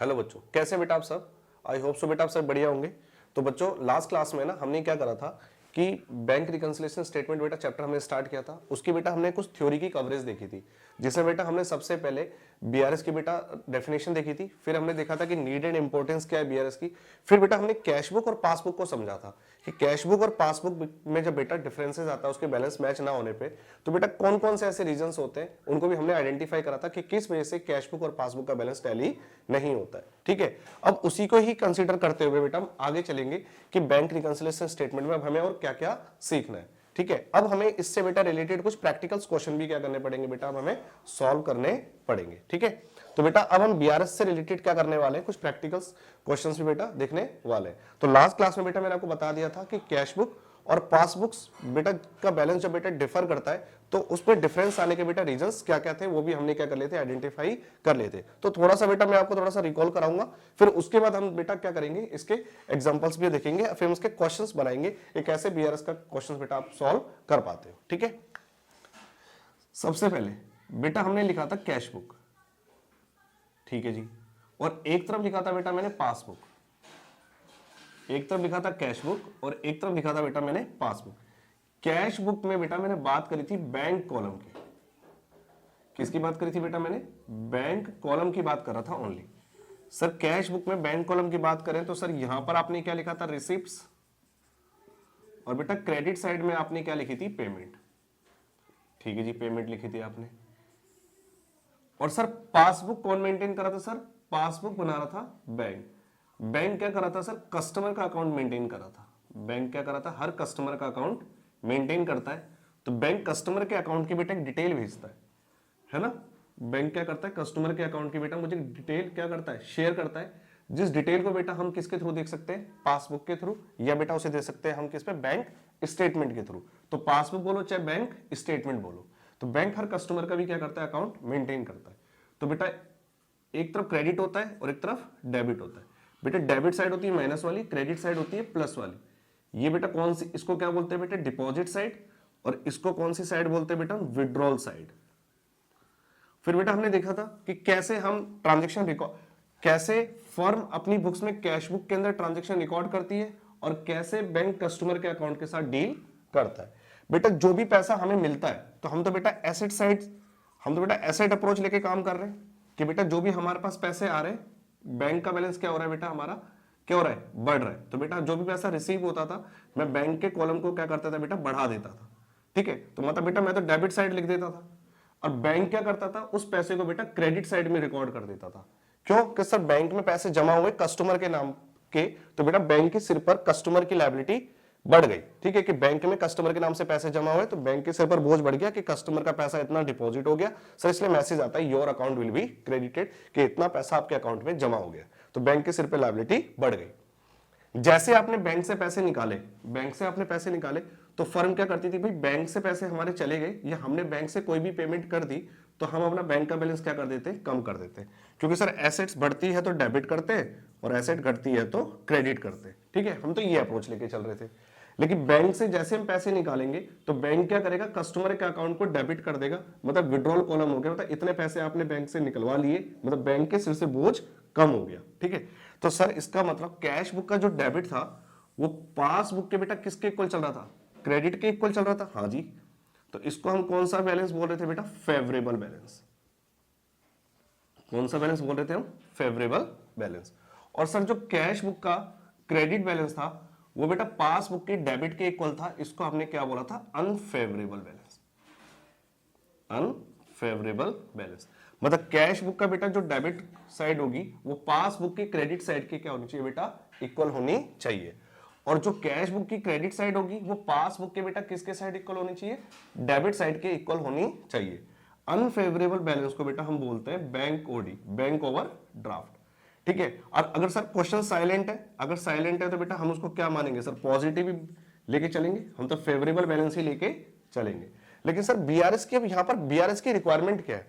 Hello बच्चों, कैसे बेटा आप सब। आई होप सो बेटा आप सब बढ़िया होंगे। तो बच्चों लास्ट क्लास में ना हमने क्या करा था कि बैंक रिकंसिलिएशन स्टेटमेंट बेटा चैप्टर हमने स्टार्ट किया था। उसकी बेटा हमने कुछ थ्योरी की कवरेज देखी थी, जिसमें बेटा हमने सबसे पहले बीआरएस की बेटा डेफिनेशन देखी थी। फिर हमने देखा था कि नीड एंड इंपॉर्टेंस क्या है बीआरएस की। फिर बेटा हमने कैश बुक और पासबुक को समझा था कि कैश बुक और पासबुक में जब बेटा डिफरेंसेस आता है उसके बैलेंस मैच ना होने पे, तो बेटा कौन कौन से ऐसे रीजंस होते हैं उनको भी हमने आइडेंटिफाई करा था कि किस वजह से कैश बुक और पासबुक का बैलेंस टैली नहीं होता है। ठीक है, अब उसी को ही कंसीडर करते हुए बेटा हम आगे चलेंगे कि बैंक रिकंसिलिएशन स्टेटमेंट में अब हमें और क्या क्या सीखना है। ठीक है, अब हमें इससे बेटा रिलेटेड कुछ प्रैक्टिकल्स क्वेश्चन भी क्या करने पड़ेंगे बेटा, अब हमें सॉल्व करने पड़ेंगे। ठीक है, तो बेटा अब हम बीआरएस से रिलेटेड क्या करने वाले हैं, कुछ प्रैक्टिकल्स क्वेश्चंस भी बेटा देखने वाले हैं। तो लास्ट क्लास में बेटा मैंने आपको बता दिया था कि कैश बुक और पासबुक्स बेटा का बैलेंस जब बेटा डिफर करता है तो उसमें डिफरेंस आने के बेटा रीजंस क्या क्या थे वो भी हमने क्या कर लेते, आइडेंटिफाई कर लेते। तो थोड़ा सा बेटा मैं आपको थोड़ा सा रिकॉल कराऊंगा, फिर उसके बाद हम बेटा क्या करेंगे, इसके एग्जांपल्स भी देखेंगे, फिर उसके क्वेश्चंस बनाएंगे एक ऐसे बीआरएस का क्वेश्चंस बेटा आप सॉल्व कर पाते हो। ठीक है, सबसे पहले बेटा हमने लिखा था कैश बुक, ठीक है जी, और एक तरफ लिखा था बेटा मैंने पासबुक, एक तरफ लिखा था कैश बुक और एक तरफ लिखा था बेटा मैंने पासबुक। कैश बुक में बेटा मैंने बात करी थी बैंक कॉलम की, किसकी बात करी थी बेटा मैंने, बैंक कॉलम की बात कर रहा था ओनली। सर कैश बुक में बैंक कॉलम की बात करें तो सर यहां पर आपने क्या लिखा था, रिसिप्ट्स, और बेटा क्रेडिट साइड में आपने क्या लिखी थी, पेमेंट। ठीक है जी, पेमेंट लिखी थी आपने। और सर पासबुक कौन मेंटेन कर रहा था, सर पासबुक बना रहा था बैंक। बैंक क्या कर रहा था सर, कस्टमर का अकाउंट मेंटेन कर रहा था। बैंक क्या कर रहा था, हर कस्टमर का अकाउंट मेंटेन करता है। तो बैंक कस्टमर के अकाउंट की बेटा डिटेल भेजता है ना। बैंक क्या करता है, कस्टमर के अकाउंट की बेटा मुझे डिटेल क्या करता है, शेयर करता है। जिस डिटेल को बेटा हम किसके थ्रू देख सकते हैं, पासबुक के थ्रू, या बेटा उसे दे सकते हैं हम किस पे, बैंक स्टेटमेंट के थ्रू। तो पासबुक बोलो चाहे बैंक स्टेटमेंट बोलो, तो बैंक हर कस्टमर का भी क्या करता है, अकाउंट मेंटेन करता है। तो बेटा एक तरफ क्रेडिट होता है और एक तरफ डेबिट होता है। बेटा डेबिट साइड होती है माइनस वाली, क्रेडिट साइड होती है प्लस वाली। ये बेटा कौन सी, इसको क्या बोलते हैं बेटा, डिपॉजिट साइड, और इसको कौन सी साइड बोलते हैं बेटा, विड्रॉल साइड। फिर बेटा हमने देखा था कि कैसे हम ट्रांजेक्शन रिकॉर्ड, कैसे फर्म अपनी बुक्स में कैश बुक के अंदर ट्रांजेक्शन रिकॉर्ड करती है और कैसे बैंक कस्टमर के अकाउंट के साथ डील करता है। बेटा जो भी पैसा हमें मिलता है तो हम तो बेटा एसेट साइड, हम तो बेटा एसेट अप्रोच लेके काम कर रहे हैं कि बेटा जो भी हमारे पास पैसे आ रहे हैं, बैंक का बैलेंस क्या हो रहा है बेटा, हमारा क्या हो रहा है, बढ़ रहा है। तो बेटा जो भी पैसा रिसीव होता था मैं बैंक के कॉलम को क्या करता था बेटा, बढ़ा देता था। ठीक है, तो मतलब बेटा मैं तो डेबिट साइड लिख देता था और बैंक क्या करता था, उस पैसे को बेटा क्रेडिट साइड में रिकॉर्ड कर देता था। क्यों कि सर बैंक में पैसे जमा हुए कस्टमर के नाम के, तो बेटा बैंक के सिर पर कस्टमर की लायबिलिटी बढ़ गई। ठीक है, कि बैंक में कस्टमर के नाम से पैसे जमा हुए तो बैंक के सिर पर बोझ बढ़ गया कि कस्टमर का पैसा इतना डिपॉजिट हो गया सर, इसलिए मैसेज आता है your account will be credited, कि इतना पैसा आपके अकाउंट में जमा हो गया। तो बैंक के सिर पर लायबिलिटी बढ़ गई। जैसे आपने बैंक से पैसे निकाले, बैंक से आपने पैसे निकाले तो फर्म क्या करती थी भाई, बैंक से पैसे हमारे चले गए या हमने बैंक से कोई भी पेमेंट कर दी तो हम अपना बैंक का बैलेंस क्या कर देते, कम कर देते। क्योंकि सर एसेट्स बढ़ती है तो डेबिट करते हैं और एसेट घटती है तो क्रेडिट करते हैं। ठीक है, हम तो ये अप्रोच लेके चल रहे थे। लेकिन बैंक से जैसे हम पैसे निकालेंगे तो बैंक क्या करेगा, कस्टमर के अकाउंट को डेबिट कर देगा, मतलब विड्रॉल कॉलम हो गया, मतलब इतने पैसे आपने बैंक से निकलवा लिए, मतलब बैंक के सिर से बोझ कम हो गया। ठीक है, तो सर इसका मतलब कैश बुक का जो डेबिट था वो पासबुक के बेटा किसके इक्वल चल रहा था, क्रेडिट के इक्वल चल रहा था। हाँ जी, तो इसको हम कौन सा बैलेंस बोल रहे थे बेटा, फेवरेबल बैलेंस। कौन सा बैलेंस बोल रहे थे हम, फेवरेबल बैलेंस। और सर जो कैश बुक का क्रेडिट बैलेंस था वो बेटा पासबुक के डेबिट के इक्वल था, इसको हमने क्या बोला था, अनफेवरेबल बैलेंस। अनफेवरेबल बैलेंस मतलब कैश बुक का बेटा जो डेबिट साइड होगी वो पासबुक की क्रेडिट साइड की क्या होनी चाहिए बेटा, इक्वल होनी चाहिए। और जो कैश बुक की क्रेडिट साइड होगी वो पासबुक के बेटा किसके साइड इक्वल होनी चाहिए, डेबिट साइड के इक्वल होनी चाहिए। अनफेवरेबल बैलेंस को बेटा हम बोलते हैं bank OD, bank overdraft. ठीक है, और अगर सर क्वेश्चन साइलेंट है, अगर साइलेंट है तो बेटा हम उसको क्या मानेंगे सर, पॉजिटिव ही लेके चलेंगे, हम तो फेवरेबल बैलेंस ही लेके चलेंगे। लेकिन सर बीआरएस की, अब यहां पर बीआरएस की रिक्वायरमेंट क्या है,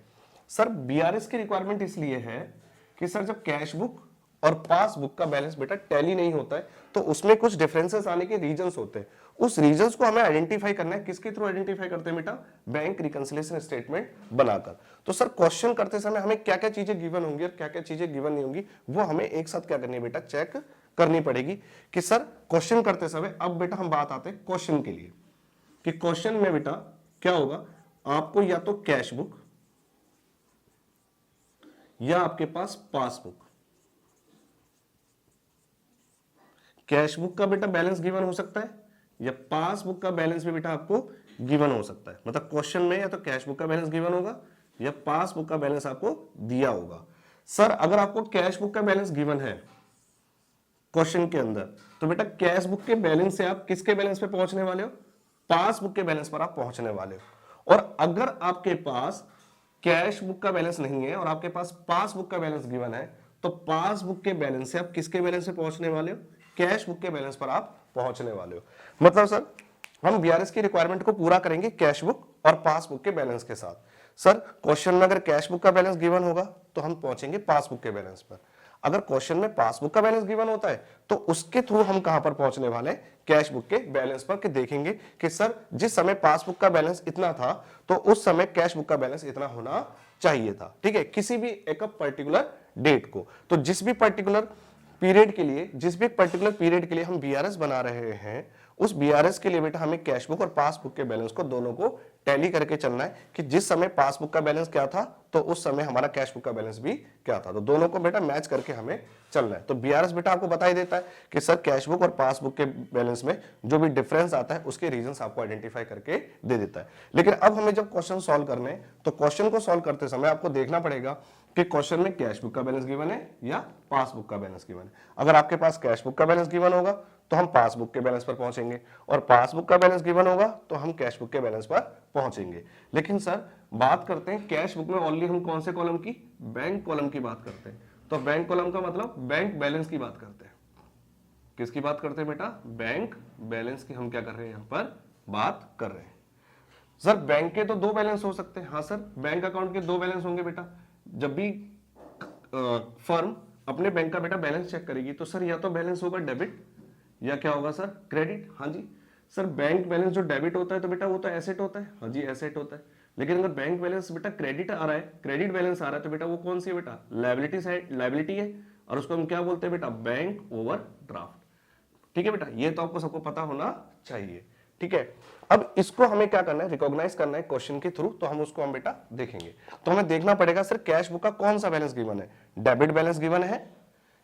सर बीआरएस की रिक्वायरमेंट इसलिए है कि सर जब कैश बुक और पासबुक का बैलेंस बेटा टैली नहीं होता है, तो उसमें कुछ डिफरेंसेस आने के रीजंस होते हैं। उस रीजंस को हमें आइडेंटिफाई करना है, किसके थ्रू आइडेंटिफाई करते हैं बेटा? बैंक रिकंसिलिएशन स्टेटमेंट बनाकर। तो सर क्वेश्चन करते समय हमें क्या क्या चीजें गिवन होंगी और क्या क्या चीजें गिवन नहीं होंगी, वो हमें एक साथ क्या करनी है बेटा? चेक करनी पड़ेगी कि सर क्वेश्चन करते समय, अब बेटा हम बात आते हैं क्वेश्चन के लिए, कि क्वेश्चन में बेटा क्या होगा, आपको या तो कैश बुक या आपके पास पासबुक, कैश बुक का बेटा बैलेंस गिवन हो सकता है या पासबुक का बैलेंस भी बेटा आपको गिवन हो सकता है। मतलब क्वेश्चन में या तो कैश बुक का बैलेंस गिवन होगा या पासबुक का बैलेंस आपको दिया होगा। सर अगर आपको कैश बुक का बैलेंस गिवन है क्वेश्चन के अंदर, तो बेटा कैश बुक के बैलेंस से आप किसके बैलेंस पे पहुंचने वाले हो? पासबुक के बैलेंस पर आप पहुंचने वाले हो। और अगर आपके पास कैश बुक का बैलेंस नहीं है और आपके पास पासबुक का बैलेंस गिवन है, तो पासबुक के बैलेंस से आप किसके बैलेंस पे पहुंचने वाले हो? कैश बुक के बैलेंस पर आप पहुंचने वाले हो। मतलब सर हम बीआरएस की रिक्वायरमेंट को पूरा करेंगे कैश बुक और पासबुक के बैलेंस के साथ। सर क्वेश्चन में अगर कैश बुक का बैलेंस गिवन होगा तो हम पहुंचेंगे पासबुक के बैलेंस पर। अगर क्वेश्चन में पासबुक का बैलेंस गिवन होता है तो उसके थ्रू हम कहां पर पहुंचने वाले हैं? कैश बुक के बैलेंस पर, कि देखेंगे कि सर जिस समय पासबुक का बैलेंस इतना था तो उस समय कैश बुक का बैलेंस इतना होना चाहिए था। ठीक है, किसी भी एक पर्टिकुलर डेट को। तो जिस भी पर्टिकुलर पीरियड के लिए हम बीआरएस बना रहे हैं, उस बीआरएस के लिए बेटा हमें कैश बुक और पासबुक के बैलेंस को दोनों को टैली करके चलना है, कि जिस समय पासबुक का बैलेंस क्या था तो उस समय हमारा कैश बुक का बैलेंस भी क्या था। तो दोनों को बेटा मैच करके हमें चलना है। तो बीआरएस बेटा आपको बता ही देता है कि सर कैश बुक और पासबुक के बैलेंस में जो भी डिफरेंस आता है उसके रीजंस आपको आइडेंटिफाई करके दे देता है। लेकिन अब हमें जब क्वेश्चन सॉल्व करने हैं तो क्वेश्चन को सॉल्व करते समय आपको देखना पड़ेगा कि क्वेश्चन में कैश बुक का बैलेंस गिवन है या पासबुक का बैलेंस गिवन है। अगर आपके पास कैश बुक का बैलेंस गिवन होगा तो हम पासबुक के बैलेंस पर पहुंचेंगे, और पासबुक का बैलेंस गिवन होगा तो हम कैश बुक के बैलेंस पर पहुंचेंगे। लेकिन सर बात करते हैं कैश बुक में ओनली हम कौन से कॉलम की? बैंक कॉलम की बात करते हैं। तो बैंक कॉलम का मतलब बैंक बैलेंस की बात करते हैं। किसकी बात करते हैं बेटा? बैंक बैलेंस की हम क्या कर रहे हैं? यहां पर बात कर रहे हैं। सर बैंक के तो दो बैलेंस हो सकते हैं। हाँ सर, बैंक अकाउंट के दो बैलेंस होंगे बेटा। जब भी फर्म अपने बैंक का बेटा बैलेंस चेक करेगी तो सर या तो बैलेंस होगा डेबिट या क्या होगा सर? क्रेडिट। हाँ जी सर, बैंक बैलेंस जो डेबिट होता है तो बेटा वो तो एसेट होता है। हाँ जी एसेट होता है। लेकिन अगर बैंक बैलेंस बेटा क्रेडिट आ रहा है, क्रेडिट बैलेंस आ रहा है, तो बेटा वो कौन सी है बेटा? लायबिलिटी साइड, लायबिलिटी है, और उसको हम क्या बोलते हैं बेटा? Bank overdraft. ठीक है बेटा, ये तो आपको सबको पता होना चाहिए। ठीक है, अब इसको हमें क्या करना है? रिकॉग्नाइज करना है क्वेश्चन के थ्रू। तो हम उसको हम बेटा देखेंगे। तो हमें देखना पड़ेगा सर कैश बुक का कौन सा बैलेंस गिवन है? डेबिट बैलेंस गिवन है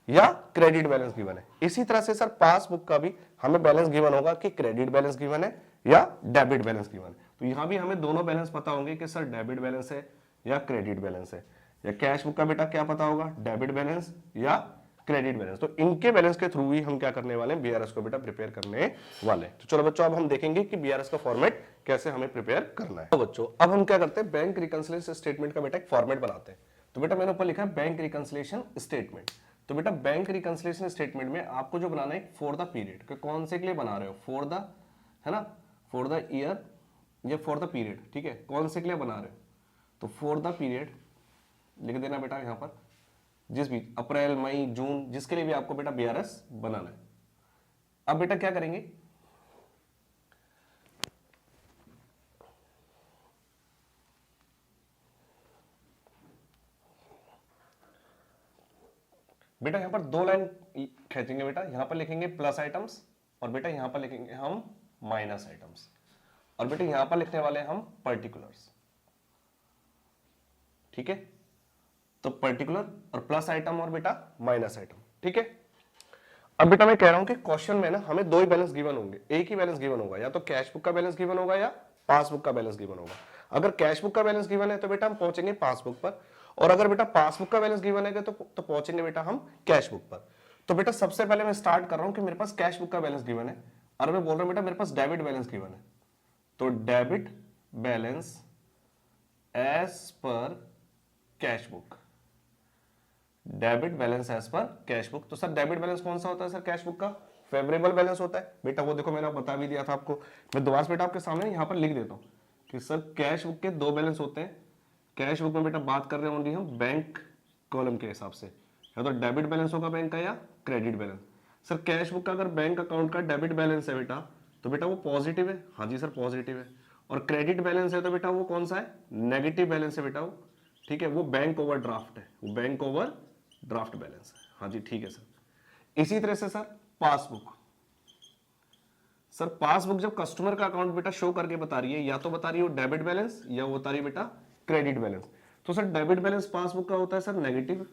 या क्रेडिट बैलेंस गिवन है। इसी तरह से सर पासबुक का भी हमें बैलेंस गिवन होगा कि क्रेडिट बैलेंस गिवन है या डेबिट बैलेंस गिवन है। तो यहां भी हमें दोनों बैलेंस पता होंगे कि सर डेबिट बैलेंस है या क्रेडिट बैलेंस है। या कैश बुक का बेटा क्या पता होगा? डेबिट बैलेंस या क्रेडिट बैलेंस। तो इनके बैलेंस के थ्रू ही हम क्या करने वाले हैं? बीआरएस को बेटा प्रिपेयर करने वाले हैं। तो चलो बच्चों अब हम देखेंगे कि बीआरएस का फॉर्मेट कैसे हमें प्रिपेयर करना है। तो बच्चों अब हम क्या करते हैं? बैंक रिकंसिलिएशन स्टेटमेंट का बेटा एक फॉर्मेट बनाते हैं। तो बेटा मैंने ऊपर लिखा है बैंक रिकंसिलिएशन स्टेटमेंट। तो बेटा बैंक रिकंसिलिएशन स्टेटमेंट में आपको जो बनाना है फॉर द पीरियड, कौन से के लिए बना रहे हो? फॉर द, है ना, फॉर द ईयर या फॉर द पीरियड। ठीक है, कौन से के लिए बना रहे हो? तो फॉर द पीरियड लिख देना बेटा यहां पर, जिस भी अप्रैल मई जून जिसके लिए भी आपको बेटा बीआरएस बनाना है। अब बेटा क्या करेंगे? बेटा यहां पर दो लाइन खींचेंगे बेटा। यहां पर लिखेंगे प्लस आइटम्स और बेटा यहां पर लिखेंगे हम माइनस आइटम्स, और बेटा यहां पर लिखने वाले हम पर्टिकुलर्स। ठीक है, तो पर्टिकुलर और प्लस आइटम और बेटा माइनस आइटम। ठीक है, अब बेटा मैं कह रहा हूं कि क्वेश्चन में ना हमें दो ही बैलेंस गिवन होंगे, एक ही बैलेंस गिवन होगा, या तो कैश बुक का बैलेंस गिवन होगा या पासबुक का बैलेंस गिवन होगा। अगर कैश बुक का बैलेंस गिवन है तो बेटा हम पहुंचेंगे पासबुक पर, और अगर बेटा पासबुक का बैलेंस गिवन है तो पहुंचेंगे बेटा हम कैश बुक पर। तो बेटा सबसे पहले मैं स्टार्ट कर रहा हूं कि मेरे पास कैश बुक का बैलेंस गिवन है और मैं बोल रहा हूं बेटा मेरे पास डेबिट बैलेंस गिवन है। तो debit balance as per cash book, debit balance as per cash book. तो सर डेबिट बैलेंस कौन सा होता है? सर कैश बुक का फेवरेबल बैलेंस होता है बेटा। वो देखो मैंने बता भी दिया था आपको। मैं दोबारा से बेटा आपके सामने यहां पर लिख देता हूं कि सर कैश बुक के दो बैलेंस होते हैं। कैश बुक में बेटा बात कर रहे हैं ओनली हम बैंक कॉलम के हिसाब से, या तो डेबिट बैलेंस होगा बैंक का या credit balance. Sir cash book का अगर बैंक अकाउंट का डेबिट बैलेंस है बेटा तो बेटा वो पॉजिटिव है, हाँ जी सर पॉजिटिव है। और क्रेडिट बैलेंस है तो बेटा वो कौन सा है, नेगेटिव बैलेंस है बेटा वो, ठीक है, वो बैंक ओवर ड्राफ्ट है, वो बैंक ओवर ड्राफ्ट बैलेंस है, हाँ जी ठीक है सर। इसी तरह से सर पासबुक, सर पासबुक जब कस्टमर का अकाउंट बेटा शो करके बता रही है, या तो बता रही है डेबिट बैलेंस या वो बता रही है बेटा क्रेडिट बैलेंस। तो सर डेबिट बैलेंस पासबुक का होता है सर नेगेटिव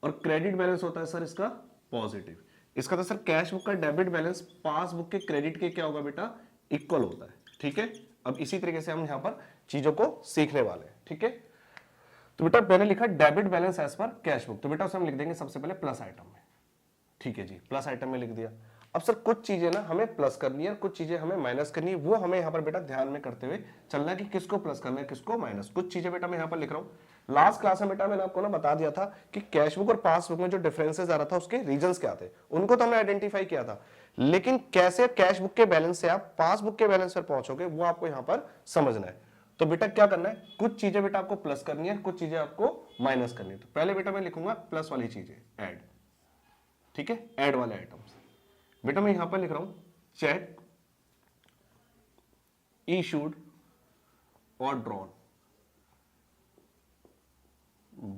और क्रेडिट बैलेंस होता है सर इसका पॉजिटिव। इसका तो सर कैश बुक का डेबिट बैलेंस पासबुक के क्रेडिट के क्या होगा बेटा, इक्वल होता है, ठीक है। अब इसी तरीके से हम यहां पर चीजों को सीखने वाले हैं, ठीक है। तो बेटा मैंने लिखा debit balance as per cash book, तो बेटा उसे हम लिख देंगे सबसे पहले प्लस आइटम में, ठीक है जी, प्लस आइटम में लिख दिया। अब सर कुछ चीजें ना हमें प्लस करनी है, कुछ चीजें हमें माइनस करनी है, वो हमें यहाँ पर बेटा ध्यान में करते हुए चलना है कि किसको प्लस करना है किसको माइनस। कुछ चीजें बेटा मैं यहाँ पर लिख रहा हूँ। लास्ट क्लास में बेटा मैंने आपको ना बता दिया था कि कैश बुक और पासबुक में जो डिफरेंसेस आ रहा था उसके रीजंस क्या थे, उनको तो हमने आइडेंटिफाई किया था, लेकिन कैसे कैश बुक के बैलेंस से आप पासबुक के बैलेंस पर पहुंचोगे वो आपको यहाँ पर समझना है। तो बेटा क्या करना है, कुछ चीजें बेटा आपको प्लस करनी है, कुछ चीजें आपको माइनस करनी है। तो पहले बेटा मैं लिखूंगा प्लस वाली चीजें, ऐड, ठीक है, ऐड वाले आइटम्स। बेटा मैं यहां पर लिख रहा हूं चेक इशूड और drawn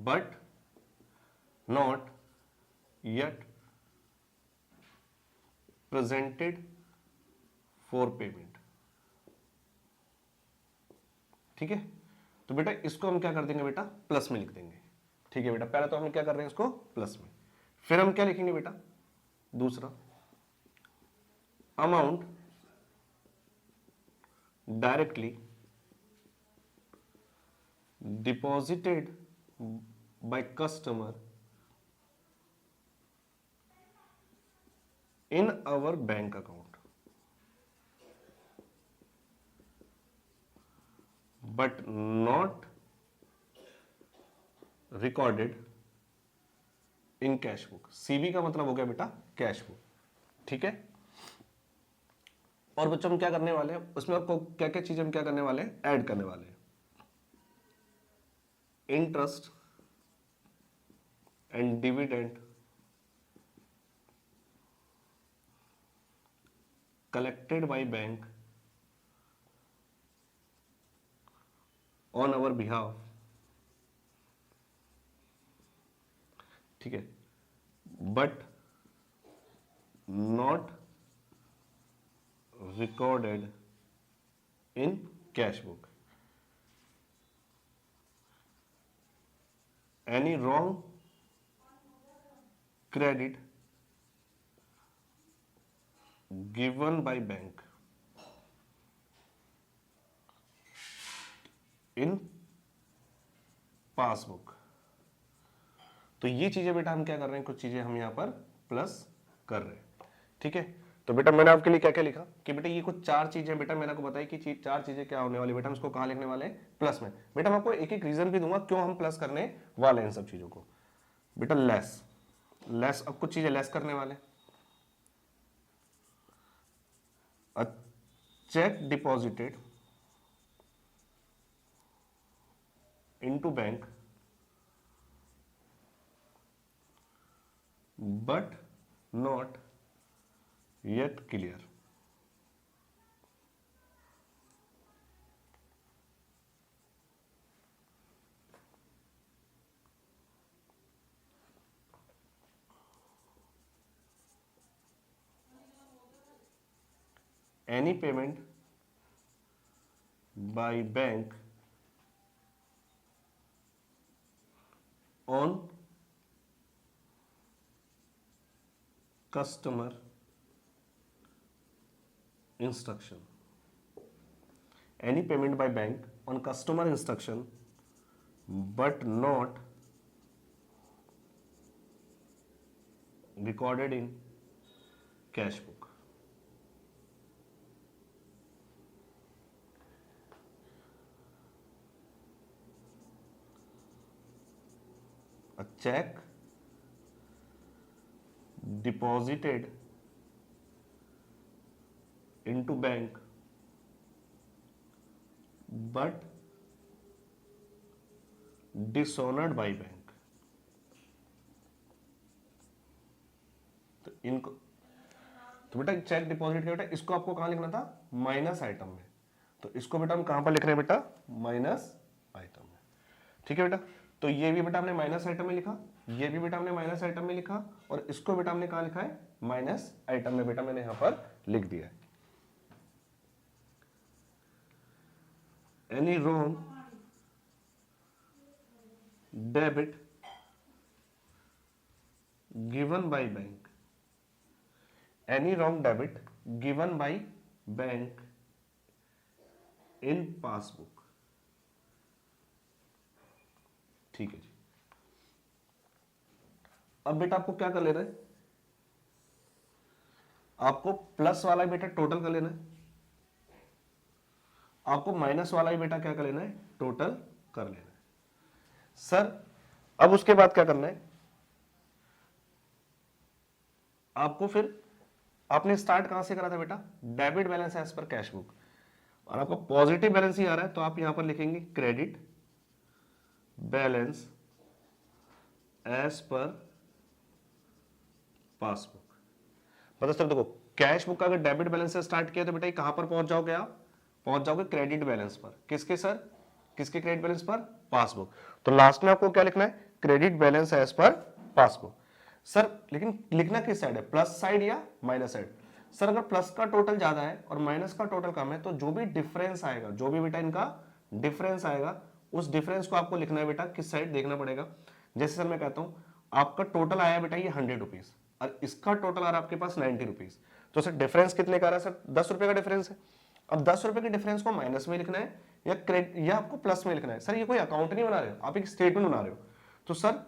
but not yet presented for payment, ठीक है। तो बेटा इसको हम क्या कर देंगे बेटा, प्लस में लिख देंगे, ठीक है बेटा। पहले तो हम क्या कर रहे हैं इसको प्लस में, फिर हम क्या लिखेंगे बेटा, दूसरा amount directly deposited by customer in our bank account but not recorded in cash book। CB का मतलब हो गया बेटा कैश बुक, ठीक है। और बच्चों हम क्या करने वाले हैं उसमें, आपको क्या क्या चीजें हम क्या करने वाले हैं, ऐड करने वाले हैं। Interest and dividend collected by bank on our behalf, ठीक है, but not recorded in cash book। Any wrong credit given by bank in passbook। तो ये चीजें बेटा हम क्या कर रहे हैं, कुछ चीजें हम यहां पर प्लस कर रहे हैं, ठीक है। तो बेटा मैंने आपके लिए क्या क्या लिखा कि बेटा ये कुछ चार चीजें बेटा मैंने आपको बताई कि चार चीजें क्या होने वाली, बेटा हम इसको कहां लिखने वाले हैं, प्लस में। बेटा मैं आपको एक एक रीजन भी दूंगा क्यों हम प्लस करने वाले हैं इन सब चीजों को। बेटा लेस, लेस, अब कुछ चीजें लेस करने वाले, a cheque deposited into bank but not yet clear। Any payment by bank on customer instruction, any payment by bank on customer instruction but not recorded in cash book। A check deposited into bank but dishonored by bank। इनको, तो बेटा check deposit का बेटा इसको आपको कहां लिखना था, माइनस आइटम में, तो इसको बेटा हम कहां पर लिख रहे हैं बेटा, माइनस आइटम में। ठीक है बेटा, तो ये भी बेटा हमने माइनस आइटम में लिखा, ये भी बेटा हमने माइनस आइटम में लिखा, और इसको बेटा हमने कहां लिखा है, माइनस आइटम में बेटा मैंने यहां पर लिख दिया है। Any wrong debit given by bank, any wrong debit given by bank in passbook. ठीक है जी, अब बेटा आपको क्या कर लेना है, आपको प्लस वाला ही बेटा टोटल कर लेना है, आपको माइनस वाला ही बेटा क्या कर लेना है, टोटल कर लेना है। सर अब उसके बाद क्या करना है, आपको फिर आपने स्टार्ट कहां से करा था बेटा, debit balance as per cash book, और आपका पॉजिटिव बैलेंस ही आ रहा है, तो आप यहां पर लिखेंगे credit balance as per passbook. मतलब सर देखो, कैश बुक का अगर डेबिट बैलेंस से स्टार्ट किया तो बेटा कहां पर पहुंच जाओगे, आप पहुंच जाओगे क्रेडिट बैलेंस पर। किसके सर, किसके क्रेडिट बैलेंस पर, पासबुक। तो लास्ट में आपको क्या लिखना है, credit balance as per passbook. Sir लेकिन लिखना किस साइड है, प्लस साइड या माइनस साइड। सर अगर प्लस का टोटल ज्यादा है और माइनस का टोटल कम है, तो जो भी डिफरेंस आएगा, जो भी बेटा इनका डिफरेंस आएगा, उस डिफरेंस को आपको लिखना है बेटा किस साइड, देखना पड़ेगा। जैसे सर मैं कहता हूं आपका टोटल आया बेटा ये 100 रुपीज, और इसका टोटल आ रहा है आपके पास 90 रुपीज, तो सर डिफरेंस कितने का आ रहा है, सर 10 रुपए का डिफरेंस है। अब 10 रुपए के डिफरेंस को माइनस में लिखना है या आपको प्लस में लिखना है। सर ये कोई अकाउंट नहीं बना रहे हो, आप एक स्टेटमेंट बना रहे हो। तो सर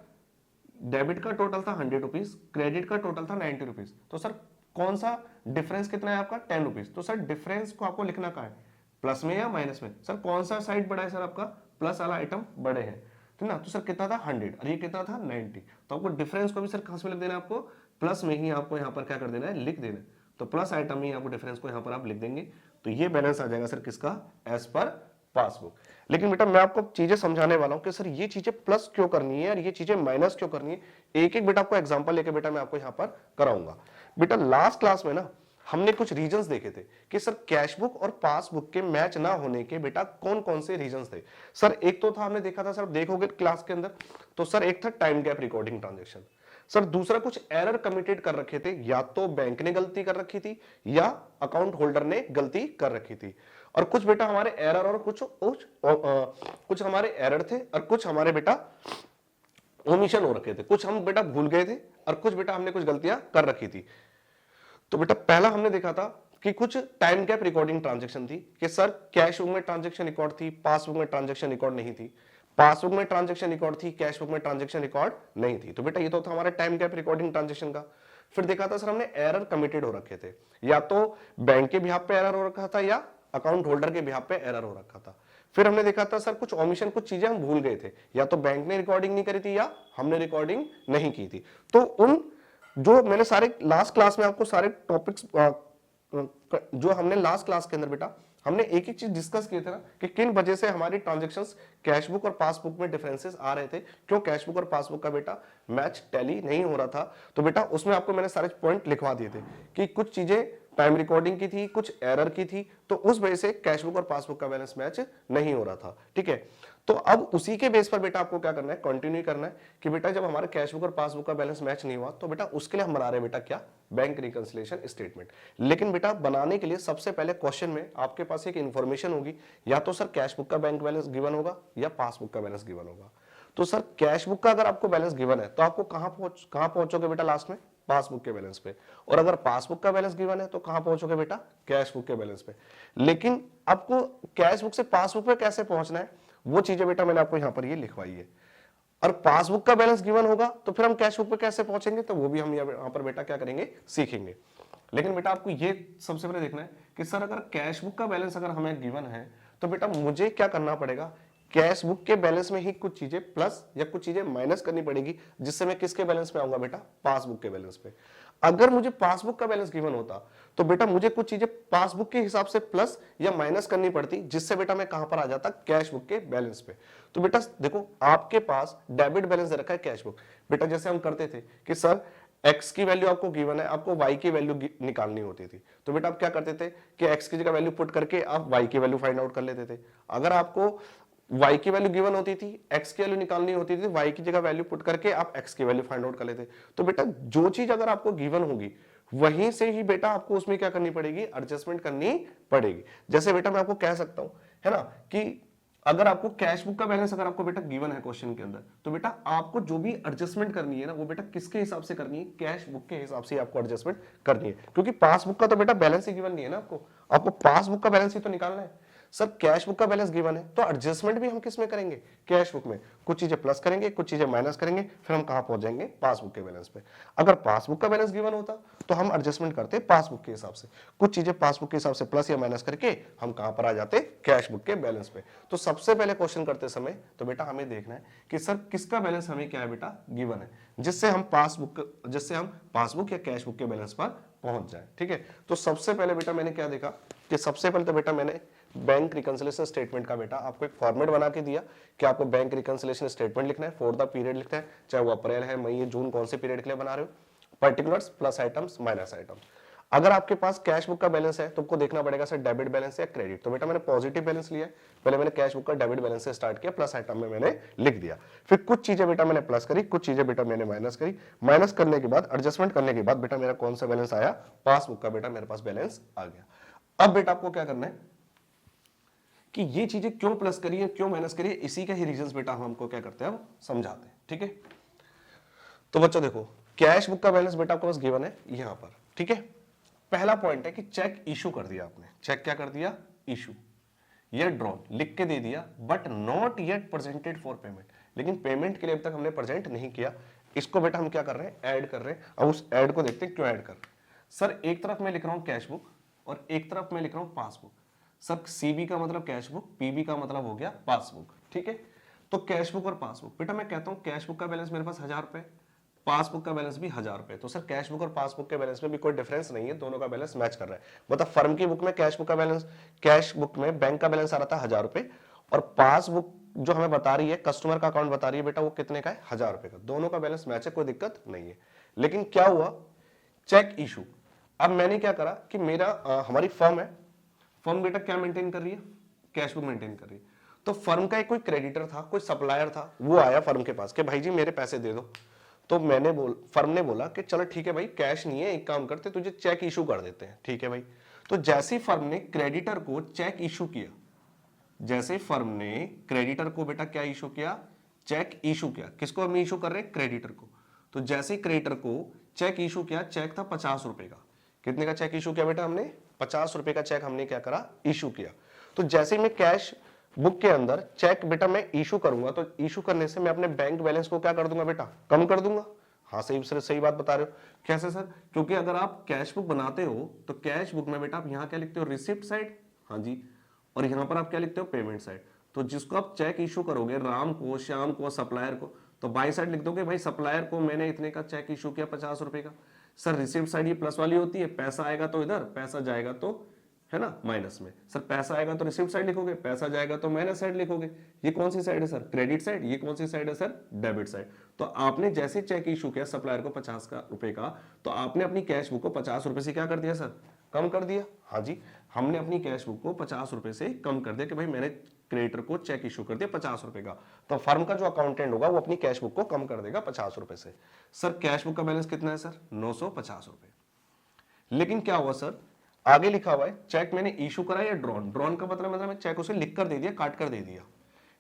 डेबिट का टोटल था 100 रुपीज, क्रेडिट का टोटल था 90 रुपीज, तो सर कौन सा डिफरेंस कितना है आपका, 10 रुपीज। तो सर डिफरेंस को आपको लिखना कहां है, प्लस में या माइनस में। सर कौन सा साइड बड़ा है, सर आपका प्लस वाला आइटम बड़े हैं, ठीक ना। तो सर कितना था 100 और ये कितना था 90, तो आपको डिफरेंस को भी सर कहां से लिख देना है, आपको प्लस में ही आपको यहाँ पर क्या कर देना है, लिख देना है। तो प्लस आइटम में आपको डिफरेंस को यहाँ पर आप लिख देंगे, तो ये बैलेंस आ जाएगा सर किसका, एज पर पासबुक। लेकिन बेटा मैं आपको चीजें समझाने वाला हूं कि सर ये चीजें प्लस क्यों करनी है और ये चीजें माइनस क्यों करनी है, एक एक बेटा आपको एग्जांपल लेके बेटा मैं आपको यहाँ पर कराऊंगा। बेटा लास्ट क्लास में ना हमने कुछ रीजंस देखे थे कि सर कैश बुक और पासबुक के मैच ना होने के बेटा कौन कौन से रीजंस थे। सर एक तो था, हमने देखा था, सर देखोगे क्लास के अंदर, तो सर एक था time gap recording transaction. Sir दूसरा कुछ एरर कमिटेड कर रखे थे, या तो बैंक ने गलती कर रखी थी या अकाउंट होल्डर ने गलती कर रखी थी। और कुछ बेटा हमारे एरर और कुछ हमारे एरर थे और कुछ हमारे बेटा ओमिशन हो रखे थे, कुछ हम बेटा भूल गए थे और कुछ बेटा हमने कुछ गलतियां कर रखी थी। तो बेटा पहला हमने देखा था कि कुछ टाइम गैप रिकॉर्डिंग ट्रांजेक्शन थी कि सर कैश बुक में ट्रांजेक्शन रिकॉर्ड थी, पासबुक में ट्रांजेक्शन रिकॉर्ड नहीं थी, पासबुक में ट्रांजेक्शन रिकॉर्ड थी, कैश बुक में ट्रांजेक्शन रिकॉर्ड नहीं थी। तो बेटा ये तो था हमारा टाइम गैप रिकॉर्डिंग ट्रांजेक्शन का। फिर देखा था सर हमने एरर कमिटेड हो रखे थे, या तो बैंक के बिहाफ पे एरर हो रखा था या अकाउंट होल्डर के बिहाफ पे एरर हो रखा था। फिर हमने देखा था सर कुछ ओमिशन, कुछ चीजें हम भूल गए थे, या तो बैंक ने रिकॉर्डिंग नहीं करी थी या हमने रिकॉर्डिंग नहीं की थी। तो उन जो मैंने सारे लास्ट क्लास में आपको सारे टॉपिक्स जो हमने लास्ट क्लास के अंदर बेटा हमने एक एक चीज डिस्कस किए थे ना कि किन वजह से हमारी ट्रांजैक्शंस कैश बुक और पासबुक में डिफरेंसेस आ रहे थे, क्यों कैश बुक और पासबुक का बेटा मैच टैली नहीं हो रहा था। तो बेटा उसमें आपको मैंने सारे पॉइंट लिखवा दिए थे कि कुछ चीजें टाइम रिकॉर्डिंग की थी, कुछ एरर की थी, तो उस वजह से कैश बुक और पासबुक का बैलेंस मैच नहीं हो रहा था। ठीक है, तो अब उसी के बेस पर बेटा आपको क्या करना है, कंटिन्यू करना है कि बेटा जब हमारे कैश बुक और पासबुक का बैलेंस मैच नहीं हुआ तो बेटा उसके लिए हम बना रहे हैं बेटा क्या, बैंक रिकंसिलिएशन स्टेटमेंट। लेकिन बेटा बनाने के लिए सबसे पहले क्वेश्चन में आपके पास एक इंफॉर्मेशन होगी, या तो सर कैश बुक का बैंक बैलेंस गिवन होगा या पासबुक का बैलेंस गिवन होगा। तो सर कैश बुक का अगर आपको बैलेंस गिवन है तो आपको कहां पहुंचोगे बेटा, लास्ट में पासबुक के बैलेंस पे, और अगर पासबुक का बैलेंस गिवन है तो कहां पहुंचोगे बेटा, कैश बुक के बैलेंस पे। लेकिन आपको कैश बुक से पासबुक पे कैसे पहुंचना है वो चीजें बेटा मैंने आपको यहां पर ये लिखवाई है। और पासबुक का बैलेंस गिवन होगा तो फिर हम कैश बुक पे कैसे पहुंचेंगे, तो वो भी हम यहां पर बेटा क्या करेंगे, सीखेंगे। लेकिन बेटा आपको ये सबसे पहले देखना है कि सर अगर कैश बुक का बैलेंस अगर हमें गिवन है तो बेटा मुझे क्या करना पड़ेगा, कैश बुक के बैलेंस में ही कुछ चीजें प्लस या कुछ चीजें माइनस करनी पड़ेगी, जिससे मैं किसके बैलेंस पे आऊंगा बेटा, पासबुक के बैलेंस पे। अगर मुझे पासबुक का बैलेंस गिवन होता तो बेटा मुझे कुछ चीजें पासबुक के हिसाब से प्लस या माइनस करनी पड़ती, जिससे बेटा मैं कहां पर आ जाता, कैश बुक के बैलेंस पे। तो बेटा देखो आपके पास डेबिट बैलेंस दे रखा है कैश बुक, बेटा जैसे हम करते थे कि सर x की वैल्यू आपको गिवन है, आपको y की वैल्यू निकालनी होती थी, तो बेटा आप क्या करते थे कि x की जगह वैल्यू पुट करके आप y की वैल्यू फाइंड आउट कर लेते थे। अगर आपको y की वैल्यू गिवन होती थी, x की वैल्यू निकालनी होती थी, y की जगह वैल्यू पुट करके आप x की वैल्यू फाइंड आउट कर लेते। तो बेटा जो चीज अगर आपको गिवन होगी वहीं से ही बेटा आपको उसमें क्या करनी पड़ेगी, एडजस्टमेंट करनी पड़ेगी। जैसे बेटा मैं आपको कह सकता हूं, है ना, कि अगर आपको कैश बुक का बैलेंस अगर आपको बेटा गिवन है क्वेश्चन के अंदर, तो बेटा आपको जो भी एडजस्टमेंट करनी है ना, वो बेटा किसके हिसाब से करनी है, कैश बुक के हिसाब से आपको एडजस्टमेंट करनी है। क्योंकि पासबुक का तो बेटा बैलेंस ही गिवन नहीं है ना, आपको पासबुक का बैलेंस ही तो निकालना है। सर कैश बुक का बैलेंस गिवन है, तो एडजस्टमेंट भी हम किस में करेंगे, कैश बुक में। कुछ चीजें प्लस करेंगे, कुछ चीजें माइनस करेंगे, फिर हम कहां पहुंच जाएंगे, पासबुक के बैलेंस पे। अगर पासबुक का बैलेंस गिवन होता तो हम एडजस्टमेंट करते पासबुक के हिसाब से, कुछ चीजें पासबुक के हिसाब से प्लस या माइनस करके हम कहां पर आ जाते, कैश बुक के बैलेंस पे। तो सबसे पहले क्वेश्चन करते समय तो बेटा हमें देखना है कि सर किसका बैलेंस हमें क्या है बेटा गिवन है, जिससे हम पासबुक या कैश बुक के बैलेंस पर पहुंच जाए। ठीक है, तो सबसे पहले बेटा मैंने क्या देखा कि सबसे पहले तो बेटा मैंने बैंक रिकंसिलिएशन स्टेटमेंट का बेटा आपको एक फॉर्मेट बना के दिया कि आपको बैंक रिकंसिलिएशन स्टेटमेंट लिखना है फॉर द पीरियड लिखना है, चाहे वो अप्रैल है, मई है, जून, कौन से पीरियड के लिए बना रहे हो, particulars plus items minus items. अगर आपके पास कैश बुक का बैलेंस है तो आपको देखना पड़ेगा सर डेबिट बैलेंस या क्रेडिट। तो बेटा मैंने पॉजिटिव बैलेंस लिया, पहले मैंने कैश बुक का डेबिट बैलेंस से स्टार्ट किया, प्लस आइटम में मैंने लिख दिया, फिर कुछ चीजें बेटा मैंने प्लस करी, कुछ चीजें बेटा मैंने माइनस करी। माइनस करने के बाद एडजस्टमेंट करने के बाद बेटा मेरा कौन सा बैलेंस आया, पासबुक का बेटा मेरे पास बैलेंस आ गया। अब बेटा आपको क्या करना है कि ये चीजें क्यों प्लस करी है, क्यों माइनस करी है, इसी का ही रीजंस बेटा हम हमको क्या करते हैं, अब समझाते हैं। ठीक है, तो बच्चों देखो कैश बुक का बैलेंस बेटा आपको बस गिवन है यहां पर। ठीक है, पहला पॉइंट है कि चेक इशू कर दिया आपने, चेक क्या कर दिया, इशू, ये ड्रॉन लिख के दे दिया, but not yet presented for payment, लेकिन पेमेंट के लिए अब तक हमने प्रेजेंट नहीं किया। इसको बेटा हम क्या कर रहे हैं, ऐड कर रहे हैं। अब उस ऐड को देखते हैं क्यों ऐड कर रहे हैं। सर एक तरफ मैं लिख रहा हूं कैश बुक और एक तरफ मैं लिख रहा हूं पासबुक। सर सीबी का मतलब कैश बुक, पीबी का मतलब हो गया पासबुक। ठीक है, तो कैश बुक और पासबुक, बेटा मैं कहता हूं कैश बुक का बैलेंस मेरे पास 1000 रुपए, पासबुक का बैलेंस भी 1000 रुपए। तो सर कैश बुक और पासबुक के बैलेंस में भी कोई डिफरेंस नहीं है, दोनों का बैलेंस मैच कर रहा है। मतलब फर्म की बुक में कैश बुक का बैलेंस, कैश बुक में बैंक का बैलेंस आ रहा था 1000 रुपए, और पासबुक जो हमें बता रही है, कस्टमर का अकाउंट बता रही है बेटा वो कितने का है, 1000 रुपए का। दोनों का बैलेंस मैच है, कोई दिक्कत नहीं है। लेकिन क्या हुआ, चेक इशू। अब मैंने क्या करा कि हमारी फर्म है, फर्म बेटा क्या मेंटेन कर रही है, कैश बुक मेंटेन कर रही है। तो फर्म का एक कोई क्रेडिटर था, कोई सप्लायर था, वो आया फर्म के पास कि भाई जी मेरे पैसे दे दो। तो फर्म ने बोला कि चलो ठीक है भाई, कैश नहीं है, एक काम करते तुझे चेक इशू कर देते हैं। ठीक है भाई, तो जैसे फर्म ने क्रेडिटर को चेक इशू किया, जैसे फर्म ने क्रेडिटर को बेटा क्या इशू किया, चेक इशू किया। किसको हम इशू कर रहे हैं, क्रेडिटर को। तो जैसे क्रेडिटर को चेक इशू किया, चेक था 50 रुपए का, कितने का चेक इशू किया बेटा हमने, 50 रुपए का चेक हमने क्या करा, इशू किया। तो जैसे मैं कैश बुक के अंदर चेक बेटा मैं इशू करूंगा, तो इशू करने से मैं अपने बैंक बैलेंस को क्या कर दूंगा बेटा, कम कर दूंगा। हाँ सही बात बता रहे हो। कैसे सर, क्योंकि अगर आप कैश बुक बनाते हो तो कैश बुक में बेटा आप यहां क्या लिखते हो, रिसिप्ट साइड, हाँ जी, और यहां पर आप क्या लिखते हो, पेमेंट साइड। तो जिसको आप चेक इशू करोगे, राम को, श्याम को, सप्लायर को, तो बाई साइड लिख दोगे भाई सप्लायर को मैंने इतने का चेक इशू किया 50 रुपए का। सर रिसिप्ट साइड ये प्लस वाली होती है, पैसा आएगा तो इधर, पैसा जाएगा तो, है ना, माइनस में। सर पैसा आएगा तो रिसिप्ट साइड लिखोगे, पैसा जाएगा तो माइनस साइड लिखोगे। ये कौन सी साइड है सर, क्रेडिट साइड। ये कौन सी साइड है सर, डेबिट साइड। तो आपने जैसे चेक इशू किया सप्लायर को 50 रुपए का, तो आपने अपनी कैश बुक को 50 रुपए से क्या कर दिया सर, कम कर दिया। हाँ जी, हमने अपनी कैश बुक को 50 रुपए से कम कर दिया कि भाई मैंने क्रेडिटर को चेक इशू कर दिया 50 रुपए का, तो फर्म का जो अकाउंटेंट होगा वो अपनी कैश बुक को कम कर देगा 50 रुपए से। सर कैश बुक का बैलेंस कितना है सर, 950 रुपए। लेकिन क्या हुआ सर, आगे लिखा हुआ है चेक मैंने इशू करा या ड्रॉन, ड्रॉन का मतलब मैं चेक उसे लिख कर दे दिया, काट कर दे दिया,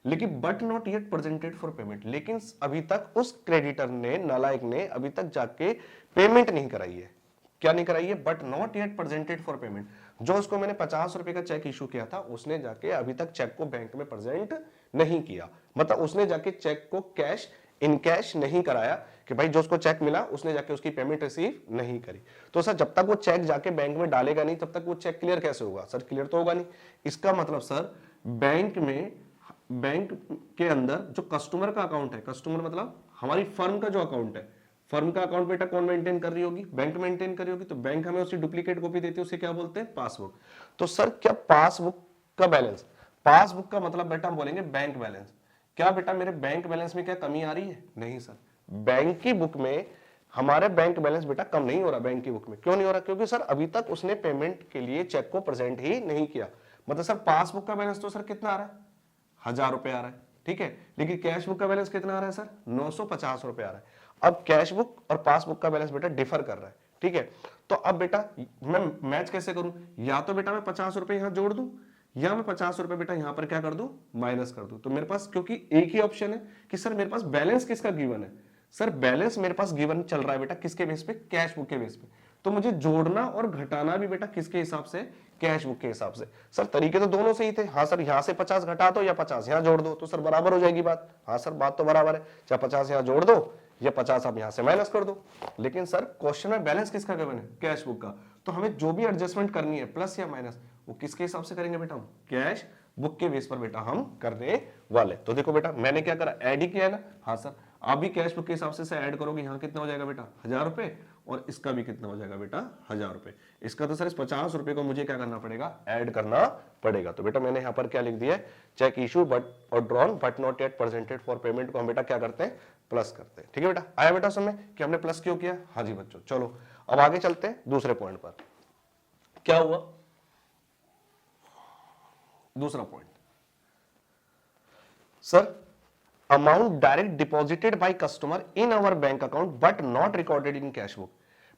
लेकिन but not yet presented for payment. लेकिन अभी तक उस क्रेडिटर ने, नालायक ने अभी तक जाके पेमेंट नहीं कराई है। क्या नहीं कराई है, but not yet presented for payment. जो उसको मैंने 50 रुपए का चेक इशू किया था, उसने जाके अभी तक चेक को बैंक में प्रेजेंट नहीं किया, मतलब उसने जाके चेक को कैश इन कैश नहीं कराया कि भाई जो उसको चेक मिला उसने जाके उसकी पेमेंट रिसीव नहीं करी। तो सर जब तक वो चेक जाके बैंक में डालेगा नहीं तब तक वो चेक क्लियर कैसे होगा, सर क्लियर तो होगा नहीं। इसका मतलब सर बैंक के अंदर जो कस्टमर का अकाउंट है, कस्टमर मतलब हमारी फर्म का जो अकाउंट है, फर्म का अकाउंट बेटा कौन मेंटेन कर रही होगी, बैंक मेंटेन कर रही होगी। तो बैंक हमें उसकी डुप्लीकेट कॉपी देती है, उसे क्या बोलते हैं, पासबुक। तो सर क्या पासबुक का बैलेंस, पासबुक का मतलब बेटा हम बोलेंगे बैंक बैलेंस। क्या बेटा मेरे बैंक बैलेंस में क्या कमी आ रही है, नहीं सर। बैंक की बुक में हमारे बैंक बैलेंस बेटा कम नहीं हो रहा बैंक की बुक में। क्यों नहीं हो रहा? क्योंकि सर अभी तक उसने पेमेंट के लिए चेक को प्रेजेंट ही नहीं किया। मतलब सर पासबुक का बैलेंस तो सर कितना आ रहा है, 1000 रुपए आ रहा है, ठीक है, लेकिन कैश बुक का बैलेंस कितना आ रहा है सर, 950 रुपए आ रहा है। अब कैश बुक और पासबुक का बैलेंस बेटा डिफर कर रहा है, ठीक है। तो अब बेटा मैं मैच कैसे करूं? या तो बेटा मैं 50 रुपए यहां जोड़ दूं, या मैं 50 रुपए बेटा यहां पर क्या कर दूं, माइनस कर दूं। तो मेरे पास क्योंकि एक ही ऑप्शन है कि सर मेरे पास बैलेंस किसका गिवन है, सर बैलेंस मेरे पास गिवन चल रहा है बेटा किसके बेस पे, कैश बुक के बेस पे। तो मुझे जोड़ना और घटाना भी बेटा किसके हिसाब से, कैश बुक के हिसाब से। सर तरीके तो दोनों से ही थे। हाँ सर यहां से 50 घटा दो या 50 यहां जोड़ दो तो सर बराबर हो जाएगी बात। हाँ सर बात तो बराबर है, चाहे 50 यहां जोड़ दो या 50 आप यहां से माइनस कर दो। लेकिन सर क्वेश्चन में बैलेंस किसका गिवन है, कैश बुक का। तो हमें जो भी एडजस्टमेंट करनी है प्लस या माइनस, वो किसके हिसाब से करेंगे बेटा, हम कैश बुक के बेस पर बेटा हम करने वाले। तो देखो बेटा मैंने क्या करा, ऐड ही किया है ना। हाँ सर आप भी कैश बुक के हिसाब से ऐड करोगे, यहाँ कितना हो जाएगा बेटा 1000 रुपए, और इसका भी कितना हो जाएगा बेटा 1000 रुपए। इसका तो सर इस 50 रुपए को मुझे क्या करना पड़ेगा, ऐड करना पड़ेगा। तो बेटा मैंने यहाँ पर क्या लिख दिया है, चेक इशू बट और drawn but not yet presented for payment को हम बेटा क्या करते हैं, प्लस करते हैं। ठीक है बेटा, आया बेटा समझ कि हमने प्लस क्यों किया। हाँ जी बच्चों चलो अब आगे चलते हैं दूसरे पॉइंट पर। क्या हुआ दूसरा point, sir amount direct deposited by customer in our bank account but not recorded in cash book.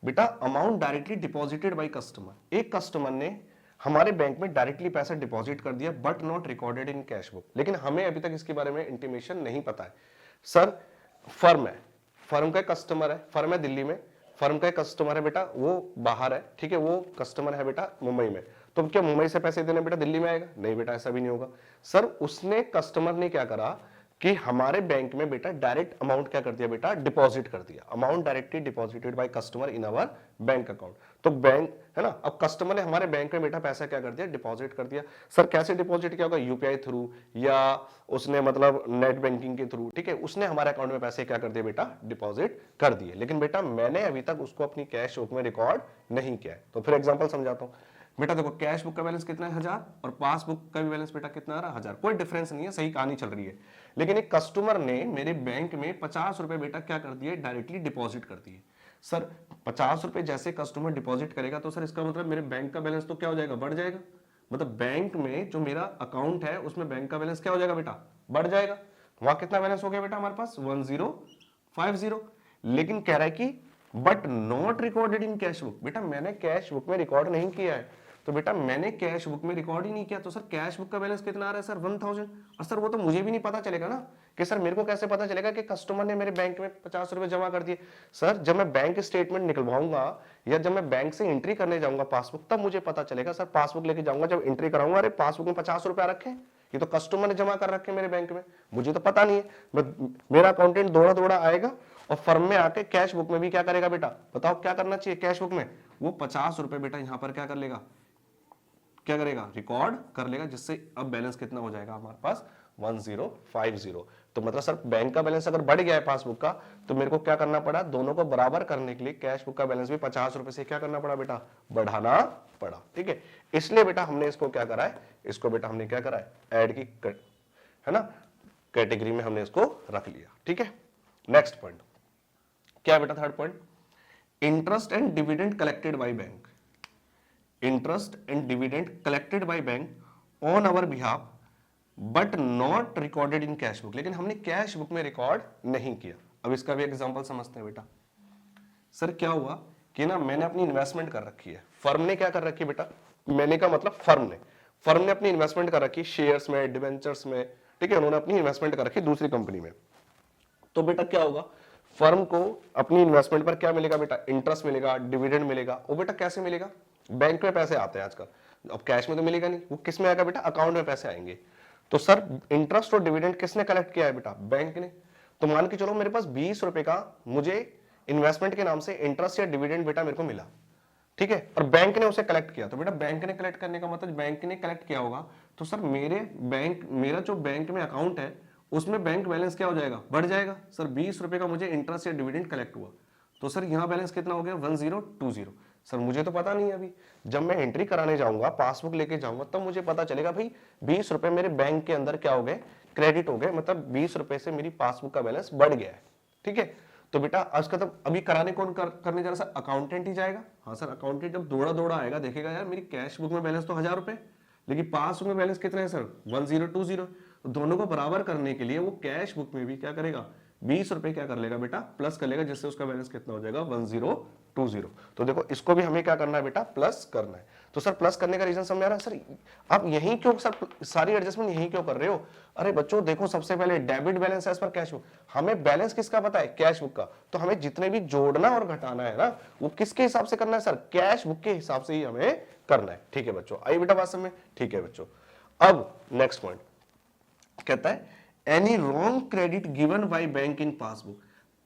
बेटा amount directly deposited by customer, एक कस्टमर ने हमारे बैंक में डायरेक्टली पैसा डिपॉजिट कर दिया but not recorded in cash book, लेकिन हमें अभी तक इसके बारे में इंटीमेशन नहीं पता है। सर फर्म है, फर्म का कस्टमर है, फर्म है दिल्ली में, फर्म का कस्टमर है बेटा वो बाहर है, ठीक है, वो कस्टमर है बेटा मुंबई में। तो क्या मुंबई से पैसे देने बेटा दिल्ली में आएगा? नहीं बेटा ऐसा भी नहीं होगा। सर उसने कस्टमर ने क्या करा कि हमारे बैंक में बेटा डायरेक्ट अमाउंट क्या कर दिया बेटा, डिपॉजिट कर दिया। Amount directly deposited by customer in our bank account. तो बैंक है ना, अब कस्टमर ने हमारे बैंक में बेटा पैसा क्या कर दिया, डिपॉजिट कर दिया। सर कैसे डिपॉजिट किया होगा, यूपीआई थ्रू या उसने मतलब नेट बैंकिंग के थ्रू, ठीक है, उसने हमारे अकाउंट में पैसे क्या कर दिए बेटा, डिपॉजिट कर दिए। लेकिन बेटा मैंने अभी तक उसको अपनी कैश बुक में रिकॉर्ड नहीं किया है। तो फिर एग्जाम्पल समझाता हूँ बेटा। देखो कैश बुक का बैलेंस कितना है 1000, और पासबुक का भी बैलेंस बेटा कितना आ रहा है 1000, कोई डिफरेंस नहीं है, सही कहानी चल रही है। लेकिन एक कस्टमर ने मेरे बैंक में 50 रुपए बेटा क्या कर दिए, डायरेक्टली डिपॉजिट कर दिए। सर 50 रुपए जैसे कस्टमर डिपॉजिट करेगा तो सर इसका मतलब मेरे बैंक का बैलेंस तो क्या हो जाएगा, बढ़ जाएगा। मतलब बैंक में जो मेरा अकाउंट है उसमें बैंक का बैलेंस क्या हो जाएगा बेटा, बढ़ जाएगा। वहां कितना बैलेंस हो गया बेटा हमारे पास 1050। लेकिन कह रहा है कि but not recorded in cash book. बेटा मैंने कैश बुक में रिकॉर्ड नहीं किया है, तो बेटा मैंने कैश बुक में रिकॉर्ड ही नहीं किया। तो सर कैश बुक का बैलेंस कितना आ रहा है सर 1000। और सर वो तो मुझे भी नहीं पता चलेगा ना कि सर मेरे को कैसे पता चलेगा कि कस्टमर ने मेरे बैंक में 50 रुपए जमा कर दिए। सर जब मैं बैंक स्टेटमेंट निकलवाऊंगा या जब मैं बैंक से एंट्री करने जाऊंगा पासबुक, तब मुझे पता चलेगा। सर पासबुक लेके जाऊंगा, जब एंट्री कराऊंगा, अरे पासबुक में 50 रुपए रखे, ये तो कस्टमर ने जमा कर रखे मेरे बैंक में, मुझे तो पता नहीं है। मेरा अकाउंटेंट दौड़ा दौड़ा आएगा और फर्म में आके कैश बुक में भी क्या करेगा बेटा, बताओ क्या करना चाहिए कैश बुक में, वो 50 रुपए बेटा यहां पर क्या कर लेगा, क्या करेगा, रिकॉर्ड कर लेगा, जिससे अब बैलेंस कितना हो जाएगा हमारे पास 1050। तो मतलब सर बैंक का बैलेंस अगर बढ़ गया है पासबुक का, तो मेरे को क्या करना पड़ा, दोनों को बराबर करने के लिए कैश बुक का बैलेंस भी 50 रुपए से क्या करना पड़ा बेटा, बढ़ाना पड़ा। ठीक है, इसलिए बेटा हमने इसको क्या करा है, इसको बेटा हमने क्या करा है, ऐड की है ना कैटेगरी में हमने इसको रख लिया। ठीक है, नेक्स्ट पॉइंट क्या है बेटा, third point, interest and dividend collected by bank. Interest and dividend collected by bank on our behalf but not recorded in cash book. लेकिन हमने कैश बुक में रिकॉर्ड नहीं किया। अब इसका भी एग्जांपल समझते हैं बेटा। सर क्या हुआ कि ना मैंने अपनी इन्वेस्टमेंट कर रखी है, फर्म ने क्या कर रखी है बेटा, मैंने का मतलब फर्म ने अपनी इन्वेस्टमेंट कर रखी शेयर्स में, डिवेंचर्स में, ठीक है, उन्होंने अपनी इन्वेस्टमेंट कर रखी दूसरी कंपनी में। तो बेटा क्या होगा, फर्म को अपनी इन्वेस्टमेंट पर क्या मिलेगा बेटा, इंटरेस्ट मिलेगा, डिविडेंड मिलेगा। वो बेटा कैसे मिलेगा, बैंक में पैसे आते हैं आजकल, अब कैश में तो मिलेगा नहीं, वो किस में आएगा बेटा, अकाउंट में पैसे आएंगे। तो सर इंटरेस्ट और डिविडेंड किसने कलेक्ट किया है बेटा, बैंक ने। तो मान के चलो मेरे पास 20 रुपए का मुझे इन्वेस्टमेंट के नाम से इंटरेस्ट या डिविडेंड बेटा मेरे को मिला, ठीक है, और बैंक ने उसे कलेक्ट किया। तो बेटा बैंक ने कलेक्ट करने का मतलब बैंक ने कलेक्ट किया होगा, तो सर मेरा जो बैंक में अकाउंट है उसमें बैंक बैलेंस क्या हो जाएगा, बढ़ जाएगा। सर 20 रुपए का मुझे इंटरेस्ट या डिविडेंड कलेक्ट हुआ, तो सर यहाँ बैलेंस कितना हो गया 1020। सर मुझे तो पता नहीं है, अभी जब मैं एंट्री कराने जाऊंगा, पासबुक लेके जाऊंगा, तब मुझे पता चलेगा भाई 20 रुपए मेरे बैंक के अंदर क्या हो गए, क्रेडिट हो गए, मतलब 20 रुपए से मेरी पासबुक का बैलेंस बढ़ गया है। ठीक है, तो बेटा उसका तो अभी कराने कौन करने जा रहा सर, अकाउंटेंट ही जाएगा। हाँ सर, अकाउंटेंट जब दौड़ा दौड़ा आएगा देखेगा यार मेरी कैश बुक में बैलेंस तो 1000 रुपए, लेकिन पासबुक में बैलेंस कितना है सर 1020। तो दोनों को बराबर करने के लिए वो कैश बुक में भी क्या करेगा 20 रुपए क्या कर लेगा बेटा प्लस कर लेगा, जिससे उसका बैलेंस कितना हो जाएगा 1020। तो देखो इसको भी हमें क्या करना है बेटा प्लस करना है। तो सर प्लस करने का रीजन समझ आ रहा है सर, आप यही क्यों सर सारी एडजस्टमेंट यही क्यों कर रहे हो? अरे बच्चों देखो सबसे पहले debit balance as per cash book, हमें बैलेंस किसका पता है कैश बुक का, तो हमें जितने भी जोड़ना और घटाना है ना वो किसके हिसाब से करना है सर, कैश बुक के हिसाब से ही हमें करना है। ठीक है बच्चों, आई बेटा बात समझ में? ठीक है बच्चों, अब नेक्स्ट पॉइंट कहता है any wrong credit given by bank in passbook,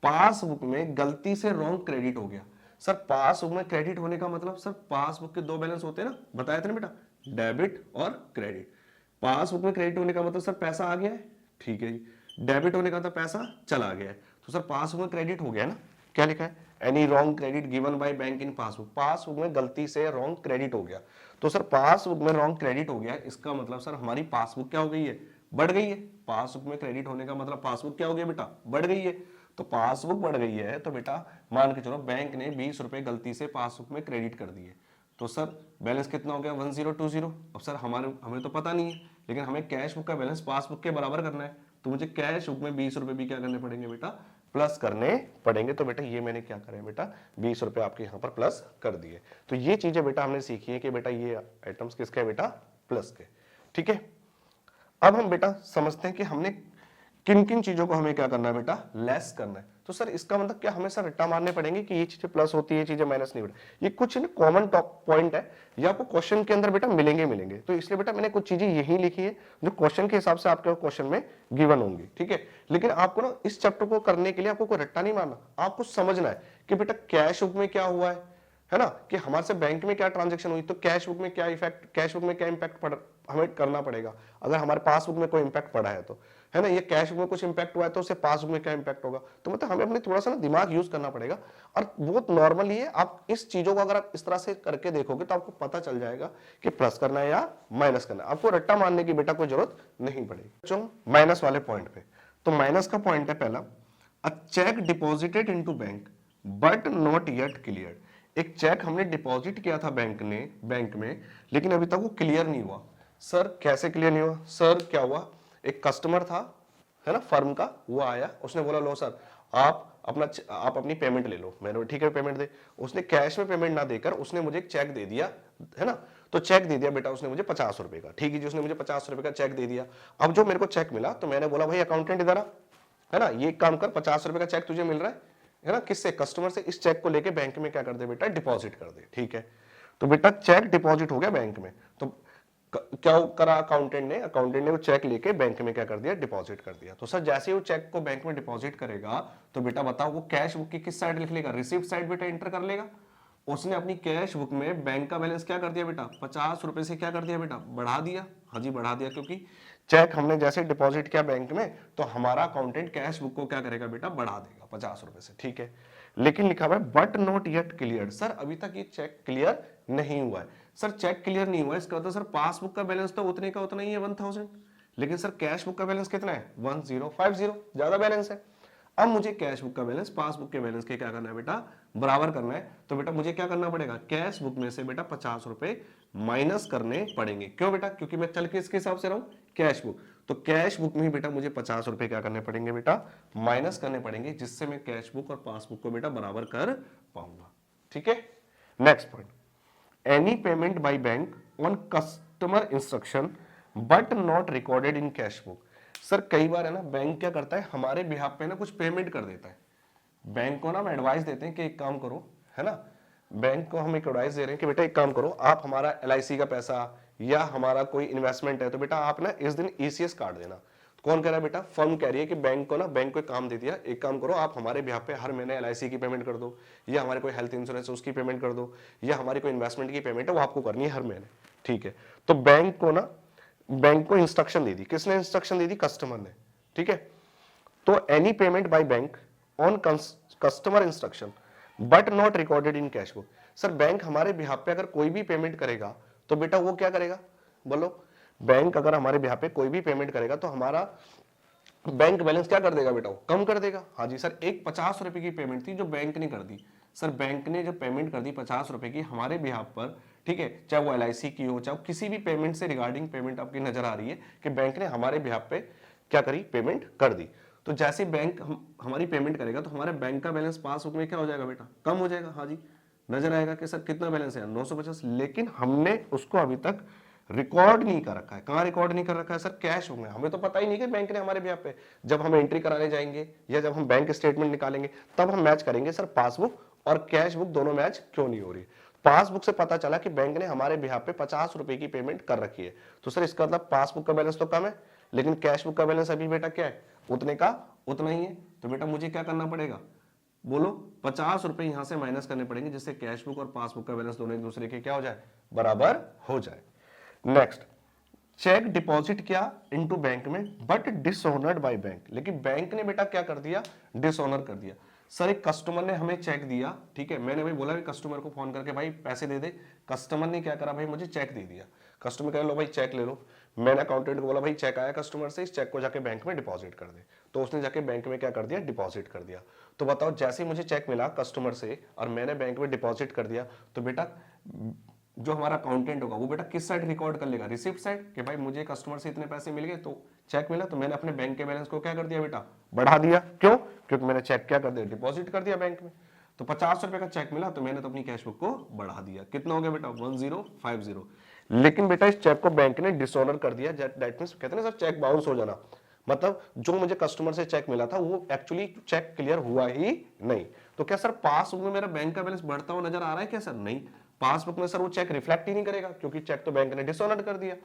passbook में गलती से रॉन्ग क्रेडिट हो गया। सर पासबुक में क्रेडिट होने का मतलब सर पासबुक के दो बैलेंस होते हैं ना, बताया था ना बेटा, डेबिट और क्रेडिट। पासबुक में क्रेडिट होने का मतलब सर पैसा आ गया है, ठीक है जी, डेबिट होने का मतलब पैसा चला गया है। तो सर पासबुक में क्रेडिट हो गया ना, क्या लिखा है any wrong credit given by bank in passbook, passbook में गलती से रॉन्ग क्रेडिट हो गया। तो सर पासबुक में रॉन्ग क्रेडिट हो गया, इसका मतलब सर हमारी पासबुक क्या हो गई है, बढ़ गई है। पासबुक में क्रेडिट होने का मतलब पासबुक क्या हो गया बेटा, बढ़ गई है। तो पासबुक बढ़ गई है तो बेटा मान के चलो बैंक ने 20 रुपए गलती से पासबुक में क्रेडिट कर दिए, तो सर बैलेंस कितना हो गया 1020। अब सर हमें तो पता नहीं है, लेकिन हमें कैश बुक का बैलेंस पासबुक के बराबर करना है, तो मुझे कैश बुक में 20 रुपए भी क्या करने पड़ेंगे बेटा, प्लस करने पड़ेंगे। तो बेटा ये मैंने क्या करा है बेटा 20 रुपए आपके यहाँ पर प्लस कर दिए। तो ये चीजें बेटा हमने सीखी है कि बेटा ये आइटम्स किसके है बेटा, प्लस के। ठीक है, अब हम बेटा समझते हैं कि हमने किन किन चीजों को हमें क्या करना है बेटा, लेस करना है। तो सर इसका मतलब क्या हमें सर रट्टा मारने पड़ेंगे कि ये चीजें प्लस होती है ये चीजें माइनस नहीं बेटा, ये कुछ ना कॉमन टॉप पॉइंट है, ये आपको क्वेश्चन के अंदर बेटा मिलेंगे। तो इसलिए बेटा मैंने कुछ चीजें यही लिखी है जो क्वेश्चन के हिसाब से आपके क्वेश्चन में गिवन होंगी। ठीक है, लेकिन आपको ना इस चैप्टर को करने के लिए आपको कोई रट्टा नहीं मारना, आपको समझना है कि बेटा कैश बुक में क्या हुआ है ना, कि हमारे से बैंक में क्या ट्रांजैक्शन हुई, तो कैश बुक में क्या इफेक्ट, कैश बुक में क्या इंपैक्ट हमें करना पड़ेगा, अगर हमारे पासबुक में कोई इंपैक्ट पड़ा है तो, है ना, ये कैश बुक में कुछ इंपैक्ट हुआ है तो उससे पासबुक में क्या इंपैक्ट होगा। तो मतलब हमें अपने थोड़ा सा ना दिमाग यूज करना पड़ेगा, और बहुत नॉर्मली है। आप इस चीजों को अगर आप इस तरह से करके देखोगे तो आपको पता चल जाएगा कि प्लस करना है या माइनस करना है, आपको रट्टा मारने की बेटा कोई जरूरत नहीं पड़ेगी। चलो माइनस वाले पॉइंट पे, तो माइनस का पॉइंट है पहला, a cheque deposited into bank but not yet cleared, एक चेक हमने डिपॉजिट किया था बैंक में, लेकिन अभी तक वो क्लियर नहीं हुआ। सर कैसे क्लियर नहीं हुआ, सर क्या हुआ, एक कस्टमर था है ना फर्म का, वो आया, उसने बोला लो सर आप अपनी पेमेंट ले लो, मैंने ठीक है पेमेंट दे, उसने कैश में पेमेंट ना देकर उसने मुझे एक चेक दे दिया, है ना, तो चेक दे दिया बेटा उसने मुझे 50 रुपए का, ठीक है जी, उसने मुझे 50 रुपए का चेक दे दिया। अब जो मेरे को चेक मिला तो मैंने बोला भाई अकाउंटेंट इधर आ, है ना, ये काम कर, 50 रुपए का चेक तुझे मिल रहा है ना, किससे, कस्टमर से, इस चेक को लेके बैंक में क्या कर दे बेटा, डिपॉजिट कर दे। ठीक है, तो बेटा चेक डिपॉजिट हो गया बैंक में, तो क्या करा अकाउंटेंट ने वो चेक लेके बैंक में क्या कर दिया, डिपॉजिट कर दिया। तो सर जैसे ही वो चेक को बैंक में डिपॉजिट करेगा तो बेटा बताओ वो कैश बुक की किस साइड लिख लेगा, रिसीप्ट साइड बेटा एंटर कर लेगा। उसने अपनी कैश बुक में बैंक का बैलेंस क्या कर दिया बेटा, 50 रुपए से क्या कर दिया बेटा, बढ़ा दिया। हाँ जी बढ़ा दिया, क्योंकि चेक हमने जैसे डिपॉजिट किया बैंक में तो हमारा अकाउंटेंट कैश बुक को क्या करेगा बेटा, बढ़ा देगा 50 रुपए से। ठीक है, लेकिन लिखा हुआ है but not yet clear, sir अभी तक ये चेक क्लियर नहीं हुआ है। सर चेक क्लियर नहीं हुआ है इसका मतलब सर पासबुक का बैलेंस तो उतने का उतना ही है 1000, लेकिन सर कैश बुक का बैलेंस कितना है 1050, ज्यादा बैलेंस है। अब मुझे कैश बुक का बैलेंस पासबुक के बैलेंस के क्या करना है बेटा, बराबर करना है। तो बेटा मुझे क्या करना पड़ेगा, कैश बुक में से बेटा 50 रुपए माइनस करने पड़ेंगे। क्यों बेटा, क्योंकि मैं चल के इसके हिसाब से रहूं कैश बुक, तो कैश बुक में ही बेटा मुझे 50 रुपए क्या करने पड़ेंगे बेटा, माइनस करने पड़ेंगे, जिससे मैं कैश बुक और पासबुक को बेटा बराबर कर पाऊंगा। ठीक है, next point, any payment by bank on customer instruction but not recorded in cash book. Sir कई बार है ना बैंक क्या करता है, हमारे बिहाफ पे ना कुछ पेमेंट कर देता है। बैंक को ना हम एडवाइस देते हैं कि एक काम करो, है ना, बैंक को हम एक एडवाइस दे रहे हैं कि बेटा एक काम करो, आप हमारा LIC का पैसा या हमारा कोई इन्वेस्टमेंट है तो बेटा आप ना इस दिन ECS काट देना। कौन कह रहा है बेटा, फर्म कह रही है कि बैंक को एक काम दे दिया, एक काम करो आप हमारे बिहाफ पे हर महीने LIC की पेमेंट कर दो, या हमारे कोई हेल्थ इंश्योरेंस उसकी पेमेंट कर दो, या हमारी कोई इन्वेस्टमेंट की पेमेंट है वो आपको करनी है हर महीने। ठीक है, तो बैंक को इंस्ट्रक्शन दे दी, किसने इंस्ट्रक्शन दे दी, कस्टमर ने। ठीक है, तो any payment by bank on customer instruction but not recorded in cash book. Sir bank हमारे बिहाफ पे अगर कोई भी पेमेंट करेगा तो बेटा वो क्या करेगा, बोलो, बैंक अगर हमारे बिहाफ पे कोई भी पेमेंट करेगा तो हमारा बैंक बैलेंस क्या कर देगा बेटा, कम कर देगा। हाँ जी सर, एक 50 रुपए की पेमेंट थी जो बैंक ने कर दी। सर बैंक ने जब पेमेंट कर दी 50 रुपए की हमारे बिहाफ पर, ठीक है, चाहे वो LIC की हो, चाहे किसी भी पेमेंट से रिगार्डिंग पेमेंट आपकी नजर आ रही है कि बैंक ने हमारे बिहाफ पे क्या करी, पेमेंट कर दी। तो जैसे बैंक हमारी पेमेंट करेगा तो हमारे बैंक का बैलेंस पासबुक में क्या हो जाएगा बेटा, कम हो जाएगा। हाँ जी, नजर आएगा कि सर कितना बैलेंस है, 950। लेकिन हमने उसको अभी तक रिकॉर्ड नहीं कर रखा है। कहां रिकॉर्ड नहीं कर रखा है सर, कैश बुक में। हमें तो पता ही नहीं कि बैंक ने हमारे बिहाफ पे, जब हम एंट्री कराने जाएंगे या जब हम बैंक स्टेटमेंट निकालेंगे तब हम मैच करेंगे सर पासबुक और कैश बुक दोनों मैच क्यों नहीं हो रही। पासबुक से पता चला कि बैंक ने हमारे बिहाफ पे 50 रुपए की पेमेंट कर रखी है। तो सर इसका मतलब पासबुक का बैलेंस तो कम है, लेकिन कैश बुक का बैलेंस अभी बेटा क्या है, उतने का उतना ही है। तो बेटा मुझे क्या करना पड़ेगा, बोलो, 50 रुपए यहां से माइनस करने पड़ेंगे जिससे कैश बुक और पासबुक का बैलेंस दोनों एक दूसरे के क्या हो जाए, बराबर हो जाए। नेक्स्ट, चेक डिपॉजिट किया इनटू बैंक में बट डिसऑनर्ड बाय बैंक। लेकिन बैंक ने बेटा क्या कर दिया, डिसऑनर कर दिया। सर एक कस्टमर ने हमें चेक दिया, ठीक है, मैंने भाई बोला कि कस्टमर को फोन करके भाई पैसे दे दे। कस्टमर ने क्या करा भाई, मुझे चेक दे दिया। कस्टमर कह लो भाई चेक ले लो। मैंने अकाउंटेंट को बोला भाई चेक आया कस्टमर से, इस चेक को जाके बैंक में डिपॉजिट कर दे। तो उसने जाके बैंक में क्या कर दिया, डिपॉजिट कर दिया। तो बताओ, जैसे ही मुझे चेक मिला कस्टमर से और मैंने बैंक में डिपॉजिट कर दिया, तो बेटा जो हमारा अकाउंटेंट होगा वो बेटा किस साइड रिकॉर्ड कर लेगा, रिसिप्ट साइड, कि भाई मुझे कस्टमर से इतने पैसे मिल गए, तो चेक मिला तो मैंने अपने बैंक के बैलेंस को क्या कर दिया बेटा, बढ़ा दिया। क्यों, क्योंकि मैंने चेक क्या कर दिया, डिपॉजिट कर दिया बैंक में। तो 50 रुपए का चेक मिला तो मैंने तो अपनी कैश बुक को बढ़ा दिया। कितना हो गया बेटा, 1050। लेकिन बेटा इस चेक को बैंक ने डिसऑनर कर दिया। दैट मींस कहते हैं ना सर चेक बाउंस हो जाना, मतलब जो मुझे कस्टमर से चेक मिला था वो एक्चुअली चेक क्लियर हुआ ही नहीं। तो क्या सर पासबुक में मेरा बैंक का बैलेंस बढ़ता हुआ नजर आ रहा है क्या सर, नहीं। पासबुक में सर वो चेक रिफ्लेक्ट ही नहीं करेगा क्योंकि चेक तो बैंक ने डिसऑनर कर दिया।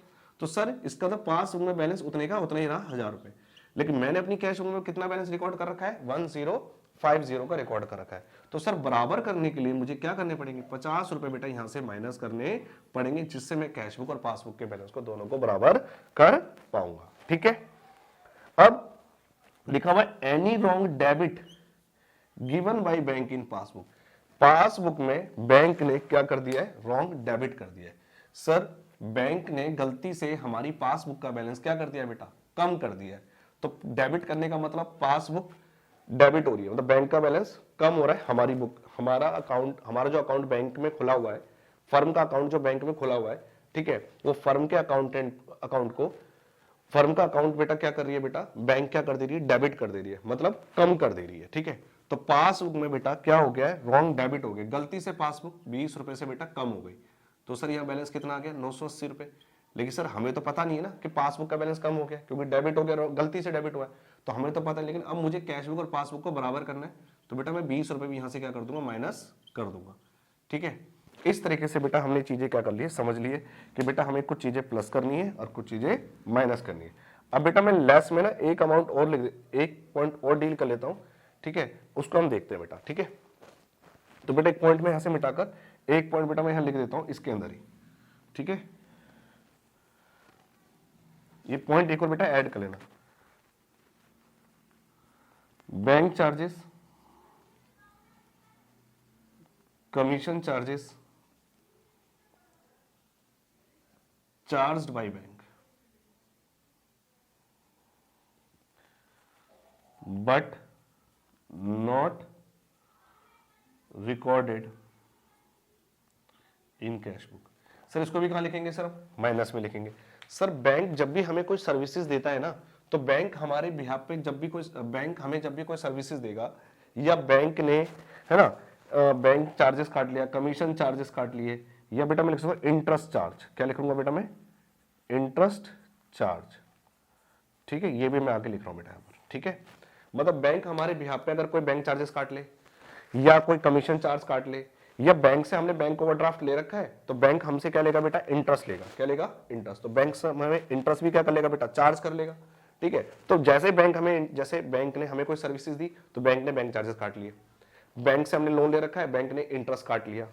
तो सर इसका तो पासबुक में बैलेंस उतने का उतना ही रहा, 1000 रुपए। लेकिन मैंने अपनी कैश बुक में कितना बैलेंस रिकॉर्ड कर रखा है, 1050 का रिकॉर्ड कर रखा है। तो सर बराबर करने के लिए मुझे क्या करने पड़ेंगे, 50 रुपए बेटा यहां से माइनस करने पड़ेंगे जिससे मैं कैश बुक और पासबुक के बैलेंस को दोनों को बराबर कर पाऊंगा। ठीक है, अब लिखा हुआ any wrong debit given by bank in passbook. Passbook में बैंक ने क्या कर दिया है, रॉन्ग डेबिट कर दिया है। सर बैंक ने गलती से हमारी पासबुक का बैलेंस क्या कर दिया बेटा, कम कर दिया है। तो डेबिट करने का मतलब पासबुक डेबिट हो रही है, मतलब बैंक का बैलेंस कम हो रहा है। हमारी बुक, हमारा अकाउंट, हमारा जो अकाउंट बैंक में खुला हुआ है, फर्म का अकाउंट जो बैंक में खुला हुआ है, ठीक है, वो फर्म के अकाउंट को फर्म का अकाउंट बेटा क्या कर रही है, बेटा बैंक क्या कर दे रही है, डेबिट कर दे रही है, मतलब कम कर दे रही है। ठीक है, तो पासबुक में बेटा क्या हो गया है, रॉन्ग डेबिट हो गया, गलती से पासबुक 20 रुपए से बेटा कम हो गई। तो सर यहाँ बैलेंस कितना आ गया, 980 रुपए। लेकिन सर हमें तो पता नहीं है ना कि पासबुक का बैलेंस कम हो गया, क्योंकि डेबिट हो गया, गलती से डेबिट हुआ है, तो हमें तो पता है। लेकिन अब मुझे कैश बुक और पासबुक को बराबर करना है, तो बेटा मैं 20 रुपए भी यहाँ से क्या कर दूंगा, माइनस कर दूंगा। ठीक है, इस तरीके से बेटा हमने चीजें क्या कर ली है, समझ लिए कि बेटा हमें कुछ चीजें प्लस करनी है और कुछ चीजें माइनस करनी है। अब बेटा मैं लेस में ना एक अमाउंट और लिख, एक पॉइंट और डील कर लेता हूं, ठीक है, उसको हम देखते हैं बेटा। ठीक है, तो बेटा एक पॉइंट में यहां से मिटाकर एक पॉइंट बेटा मैं यहां लिख देता हूं इसके अंदर ही। ठीक है, ये पॉइंट एक और बेटा ऐड कर लेना, bank charges, commission charges charged by bank but not recorded in cash book। Sir इसको भी कहां लिखेंगे सर, माइनस में लिखेंगे। सर बैंक जब भी हमें कोई सर्विसेज देता है ना, तो बैंक हमारे बिहाफ पे जब भी कोई बैंक हमें जब भी कोई सर्विसेज देगा, या बैंक ने, है ना, बैंक चार्जेस काट लिया, कमीशन चार्जेस काट लिए, या बेटा मैं लिख सकता हूं इंटरेस्ट चार्ज। क्या लिखूंगा बेटा मैं, इंटरेस्ट चार्ज। ठीक है, ये भी मैं आगे लिख रहा हूं बेटा यहां पर। ठीक है, मतलब बैंक हमारे बिहाफ पे अगर कोई बैंक चार्जेस काट ले या कोई कमीशन चार्ज काट ले, या बैंक से हमने बैंक ओवरड्राफ्ट ले रखा है, तो बैंक हमसे क्या लेगा बेटा, इंटरेस्ट लेगा। क्या लेगा, इंटरेस्ट। तो बैंक से हमें इंटरेस्ट भी क्या कर लेगा बेटा, चार्ज कर लेगा। ठीक है, तो जैसे बैंक ने हमें कोई सर्विसेज दी तो बैंक ने बैंक चार्जेस काट लिए, बैंक से हमने लोन ले रखा है, बैंक ने इंटरेस्ट काट लिया।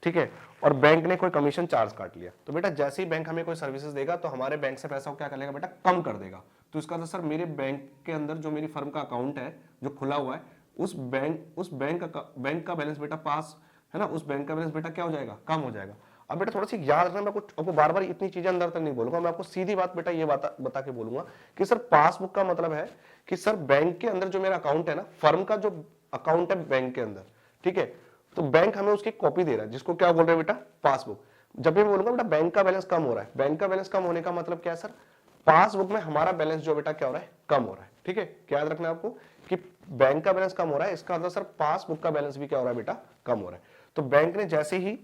ठीक है, और बैंक ने कोई कमीशन चार्ज काट लिया। तो बेटा जैसे ही बैंक हमें कोई सर्विसेज देगा तो हमारे बैंक से पैसा को क्या कर लेगा बेटा, कम कर देगा। तो इसका सर मेरे बैंक के अंदर जो मेरी फर्म का अकाउंट है जो खुला हुआ है, उस बैंक का बैलेंस बेटा पास, है ना, उस बैंक का बैलेंस बेटा क्या हो जाएगा, कम हो जाएगा। अब बेटा थोड़ा सी याद रखना, मैं आपको बार बार इतनी चीजें अंदर तक नहीं बोलूंगा, मैं आपको सीधी बात बेटा ये बता के बोलूंगा कि सर पासबुक का मतलब है कि सर बैंक के अंदर जो मेरा अकाउंट है ना, फर्म का जो अकाउंट है बैंक के अंदर, ठीक है, तो बैंक हमें उसकी कॉपी दे रहा है, जिसको क्या बोल रहे हैं बेटा, पासबुक। जब भी मैं बोलूंगा बेटा बैंक का बैलेंस कम हो रहा है, बैंक का बैलेंस कम होने का मतलब क्या है सर, पासबुक में हमारा बैलेंस जो बेटा क्या हो रहा है, कम हो रहा है। ठीक है, क्या याद रखना है आपको कि बैंक का बैलेंस कम हो रहा है, इसका मतलब सर पासबुक का बैलेंस भी क्या हो रहा है बेटा, कम हो रहा है। तो बैंक ने जैसे ही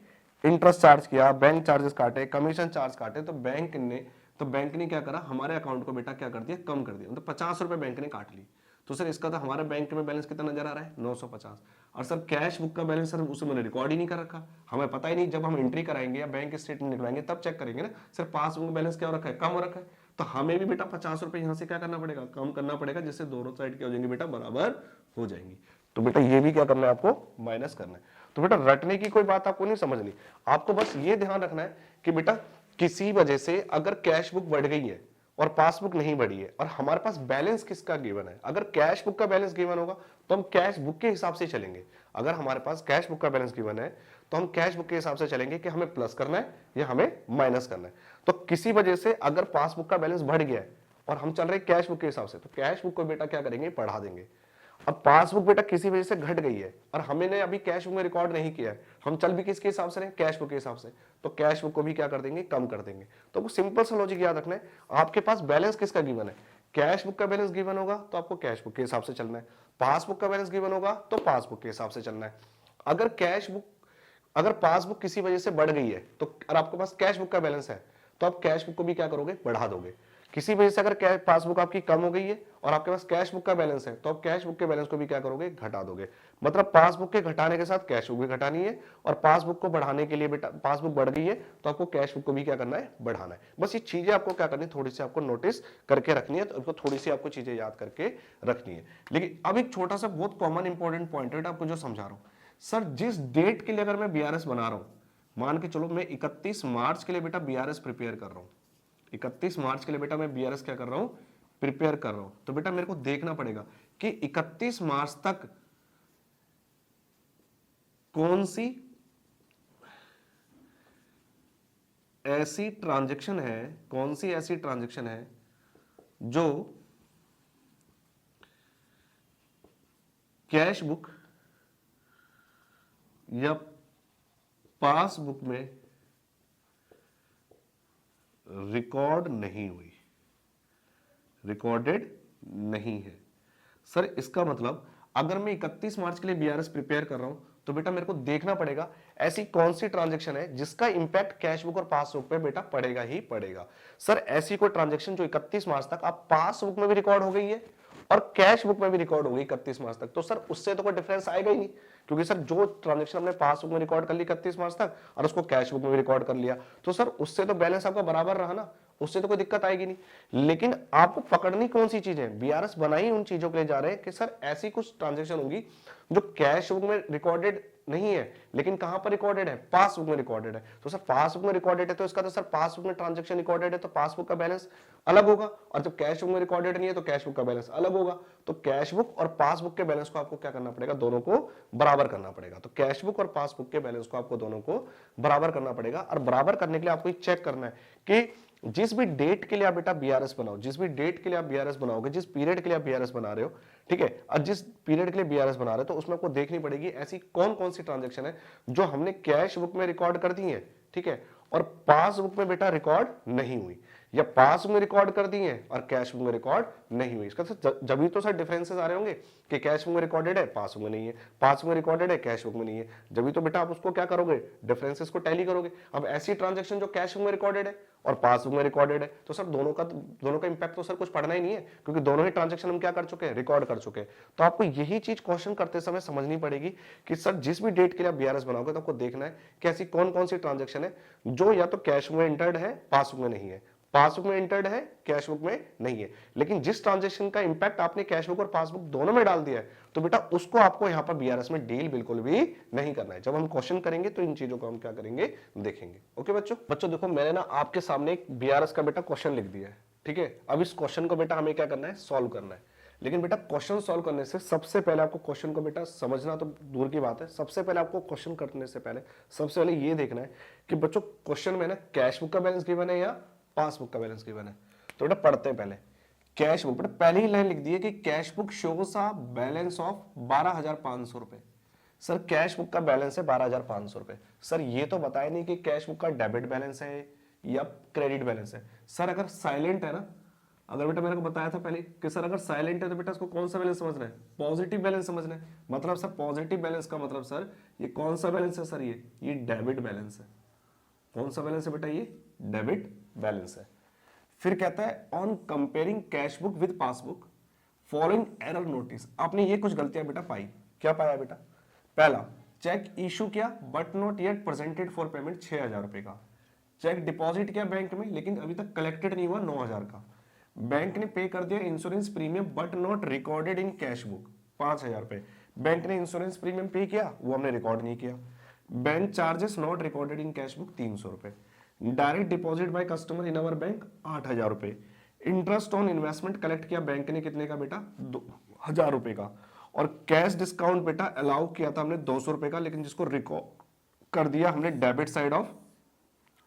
इंटरेस्ट चार्ज किया, बैंक चार्जेस काटे, कमीशन चार्ज काटे, तो बैंक ने क्या करा, हमारे अकाउंट को बेटा क्या कर दिया, कम कर दिया, मतलब 50 रुपए बैंक ने काट ली। तो सर इसका तो हमारे बैंक में बैलेंस कितना नजर आ रहा है, 950। और सर कैश बुक का बैलेंस सर उसे मैंने रिकॉर्ड ही नहीं कर रखा, हमें पता ही नहीं, जब हम एंट्री कराएंगे या बैंक स्टेटमेंट निकलाएंगे तब चेक करेंगे ना सर पासबुक में बैलेंस क्या हो रखा है, कम हो रखा है। तो हमें भी बेटा 50 रुपए यहाँ से क्या करना पड़ेगा, कम करना पड़ेगा, जिससे दोनों साइड क्या हो जाएंगे बेटा, बराबर हो जाएंगी। तो बेटा ये भी क्या करना है आपको, माइनस करना है। तो बेटा रटने की कोई बात आपको नहीं समझनी, आपको बस ये ध्यान रखना है कि बेटा किसी वजह से अगर कैश बुक बढ़ गई है और पासबुक नहीं बढ़ी है और हमारे पास बैलेंस किसका गिवन है, अगर कैश बुक का बैलेंस गिवन होगा तो हम कैश बुक के हिसाब से चलेंगे। अगर हमारे पास कैश बुक का बैलेंस गिवन है तो हम कैश बुक के हिसाब से चलेंगे कि हमें प्लस करना है या हमें माइनस करना है। तो किसी वजह से अगर पासबुक का बैलेंस बढ़ गया है और हम चल रहे हैं कैश बुक के हिसाब से, तो कैश बुक को बेटा क्या करेंगे, बढ़ा देंगे। अब पासबुक बेटा किसी वजह से घट गई है और हमने अभी कैश बुक में रिकॉर्ड नहीं किया है, हम चल भी किसके हिसाब से रहे, कैश बुक के हिसाब से, तो कैश बुक को भी क्या कर देंगे, कम कर देंगे। तो आपको सिंपल सा लॉजिक याद रखना है, आपके पास बैलेंस किसका गिवन है, कैश बुक का बैलेंस गिवन होगा तो आपको कैश बुक के हिसाब से चलना है, पासबुक का बैलेंस गिवन होगा तो पासबुक के हिसाब से चलना है। अगर पासबुक किसी वजह से बढ़ गई है तो और आपके पास कैश बुक का बैलेंस है तो आप कैश बुक को भी क्या करोगे, बढ़ा दोगे। किसी वजह से अगर पासबुक आपकी कम हो गई है और आपके पास कैश बुक का बैलेंस है तो आप कैश बुक के बैलेंस को भी क्या करोगे, घटा दोगे। मतलब पासबुक के घटाने के साथ कैश बुक भी घटानी है और पासबुक को बढ़ाने के लिए बेटा, पासबुक बढ़ गई है तो आपको कैश बुक को भी क्या करना है, बढ़ाना है। बस ये चीजें आपको क्या करनी है, थोड़ी सी आपको नोटिस करके रखनी है, तो थोड़ी सी आपको चीजें याद करके रखनी है। लेकिन अब एक छोटा सा बहुत कॉमन इंपॉर्टेंट पॉइंट है आपको जो समझा रहा हूं, सर जिस डेट के लिए अगर मैं बीआरएस बना रहा हूं, मान के चलो मैं 31 मार्च के लिए बेटा बीआरएस प्रिपेयर कर रहा हूं, 31 मार्च के लिए बेटा मैं बीआरएस क्या कर रहा हूं, प्रिपेयर कर रहा हूं, तो बेटा मेरे को देखना पड़ेगा कि 31 मार्च तक कौन सी ऐसी ट्रांजैक्शन है जो कैश बुक या पासबुक में रिकॉर्डेड नहीं है। सर इसका मतलब अगर मैं 31 मार्च के लिए बीआरएस प्रिपेयर कर रहा हूं तो बेटा मेरे को देखना पड़ेगा ऐसी कौन सी ट्रांजैक्शन है जिसका इंपैक्ट कैश बुक और पासबुक पे बेटा पड़ेगा ही पड़ेगा। सर ऐसी कोई ट्रांजैक्शन जो 31 मार्च तक आप पासबुक में भी रिकॉर्ड हो गई है और कैश बुक में भी रिकॉर्ड हो गई 31 मार्च तक, तो सर उससे तो कोई डिफरेंस आएगा ही नहीं, क्योंकि सर जो ट्रांजैक्शन हमने पासबुक में रिकॉर्ड कर ली 31 मार्च तक और उसको कैश बुक में भी रिकॉर्ड कर लिया, तो सर उससे तो बैलेंस आपका बराबर रहा ना, उससे तो कोई दिक्कत आएगी नहीं। लेकिन आपको पकड़नी कौन सी चीजें, बीआरएस बनाई उन चीजों के लिए जा रहे हैं कि सर ऐसी कुछ ट्रांजैक्शन होगी जो कैश बुक में रिकॉर्डेड नहीं है लेकिन कहां पर रिकॉर्डेड है, पासबुक में रिकॉर्डेड है। तो सर पासबुक में रिकॉर्डेड है तो इसका तो सर पासबुक में ट्रांजैक्शन रिकॉर्डेड है तो पासबुक का बैलेंस अलग होगा, और जब कैश बुक में रिकॉर्डेड नहीं है तो कैश बुक का बैलेंस अलग होगा। तो कैश बुक और पासबुक के बैलेंस को आपको क्या करना पड़ेगा, दोनों को बराबर करना पड़ेगा। तो कैश बुक और पासबुक के बैलेंस को आपको दोनों को बराबर करना पड़ेगा, और बराबर करने के लिए आपको चेक करना है कि जिस भी डेट के लिए आप बेटा बीआरएस बनाओ, जिस भी डेट के लिए आप बीआरएस बनाओगे, जिस पीरियड के लिए आप बीआरएस बना रहे हो, ठीक है, और जिस पीरियड के लिए बीआरएस बना रहे हो तो उसमें आपको देखनी पड़ेगी ऐसी कौन कौन सी ट्रांजैक्शन है जो हमने कैश बुक में रिकॉर्ड कर दी है, ठीक है, और पासबुक में बेटा रिकॉर्ड नहीं हुई, या पास में रिकॉर्ड कर दी है और कैश बुक में रिकॉर्ड नहीं हुई। इसका जब भी तो सर डिफरेंसेस आ रहे होंगे कि कैश बुक में रिकॉर्डेड है, पास बुक में नहीं है, पास बुक में रिकॉर्डेड है, कैश बुक में नहीं है, जब भी तो बेटा आप उसको क्या करोगे, डिफरेंसेस को टैली करोगे। अब ऐसी ट्रांजैक्शन जो कैश बुक में रिकॉर्डेड है और पास बुक में रिकॉर्डेड है तो सर दोनों का इंपैक्ट तो सर कुछ पढ़ना ही नहीं है, क्योंकि दोनों ही ट्रांजैक्शन हम क्या कर चुके हैं, रिकॉर्ड कर चुके हैं। तो आपको यही चीज क्वेश्चन करते समय समझनी पड़ेगी कि सर जिस भी डेट के लिए आप बीआरएस बनाओगे तो आपको देखना है कि ऐसी कौन कौन सी ट्रांजैक्शन है जो या तो कैश बुक में एंटर्ड है, पास बुक में नहीं है, पासबुक में एंटर्ड है, कैश बुक में नहीं है। लेकिन जिस ट्रांजैक्शन का इंपैक्ट आपने कैश बुक और पासबुक दोनों में डाल दिया है तो बेटा उसको आपको यहां पर बीआरएस में डील बिल्कुल भी नहीं करना है। जब हम क्वेश्चन करेंगे तो इन चीजों को हम क्या करेंगे, देखेंगे। ओके बच्चों देखो मैंने ना आपके सामने एक बीआरएस का बेटा क्वेश्चन लिख दिया है, ठीक है। अब इस क्वेश्चन को बेटा हमें क्या करना है, सॉल्व करना है। लेकिन बेटा क्वेश्चन सॉल्व करने से सबसे पहले आपको क्वेश्चन को बेटा समझना तो दूर की बात है, सबसे पहले आपको क्वेश्चन करने से पहले सबसे पहले ये देखना है कि बच्चों क्वेश्चन में ना कैश बुक का बैलेंस गिवन है या पासबुक का बैलेंस गिवन है। तो बेटा पढ़ते हैं पहले कैश बुक। बेटा पहले ही लाइन लिख दी है कि cash book shows a balance of 12,500 रुपए। सर कैश बुक का बैलेंस है 12,500 रुपए। सर ये तो बताया नहीं कि कैश बुक का डेबिट बैलेंस है या क्रेडिट बैलेंस है। सर अगर साइलेंट है ना, अगर बेटा मैंने को बताया था पहले कि सर अगर साइलेंट है तो बेटा इसको कौन सा बैलेंस समझना है, पॉजिटिव बैलेंस समझना है। मतलब सर पॉजिटिव बैलेंस का मतलब सर ये कौन सा बैलेंस है, सर ये डेबिट बैलेंस है। कौन सा बैलेंस है बेटा, ये डेबिट बैलेंस है। फिर कहता है on comparing cash book with passbook following error notice. आपने ये कुछ गलतियां बेटा पाई। क्या पाया बेटा, पहला चेक इशू किया but not yet presented for payment 6,000 रुपए का। चेक डिपॉजिट किया बैंक में लेकिन अभी तक कलेक्टेड नहीं हुआ 9,000 का। बैंक ने पे कर दिया insurance premium but not recorded in cash book 5,000 रुपए। बैंक ने इंश्योरेंस प्रीमियम पे किया, वो हमने रिकॉर्ड नहीं किया। Bank charges not recorded in cash book 300 रुपए। Direct deposit by customer in our bank 8,000 रुपए। इंटरेस्ट ऑन इन्वेस्टमेंट कलेक्ट किया बैंक ने कितने का बेटा, 2,000 रुपए का। और कैश डिस्काउंट बेटा अलाउ किया था हमने 200 रुपए का, लेकिन जिसको रिकॉर्ड कर दिया हमने debit side of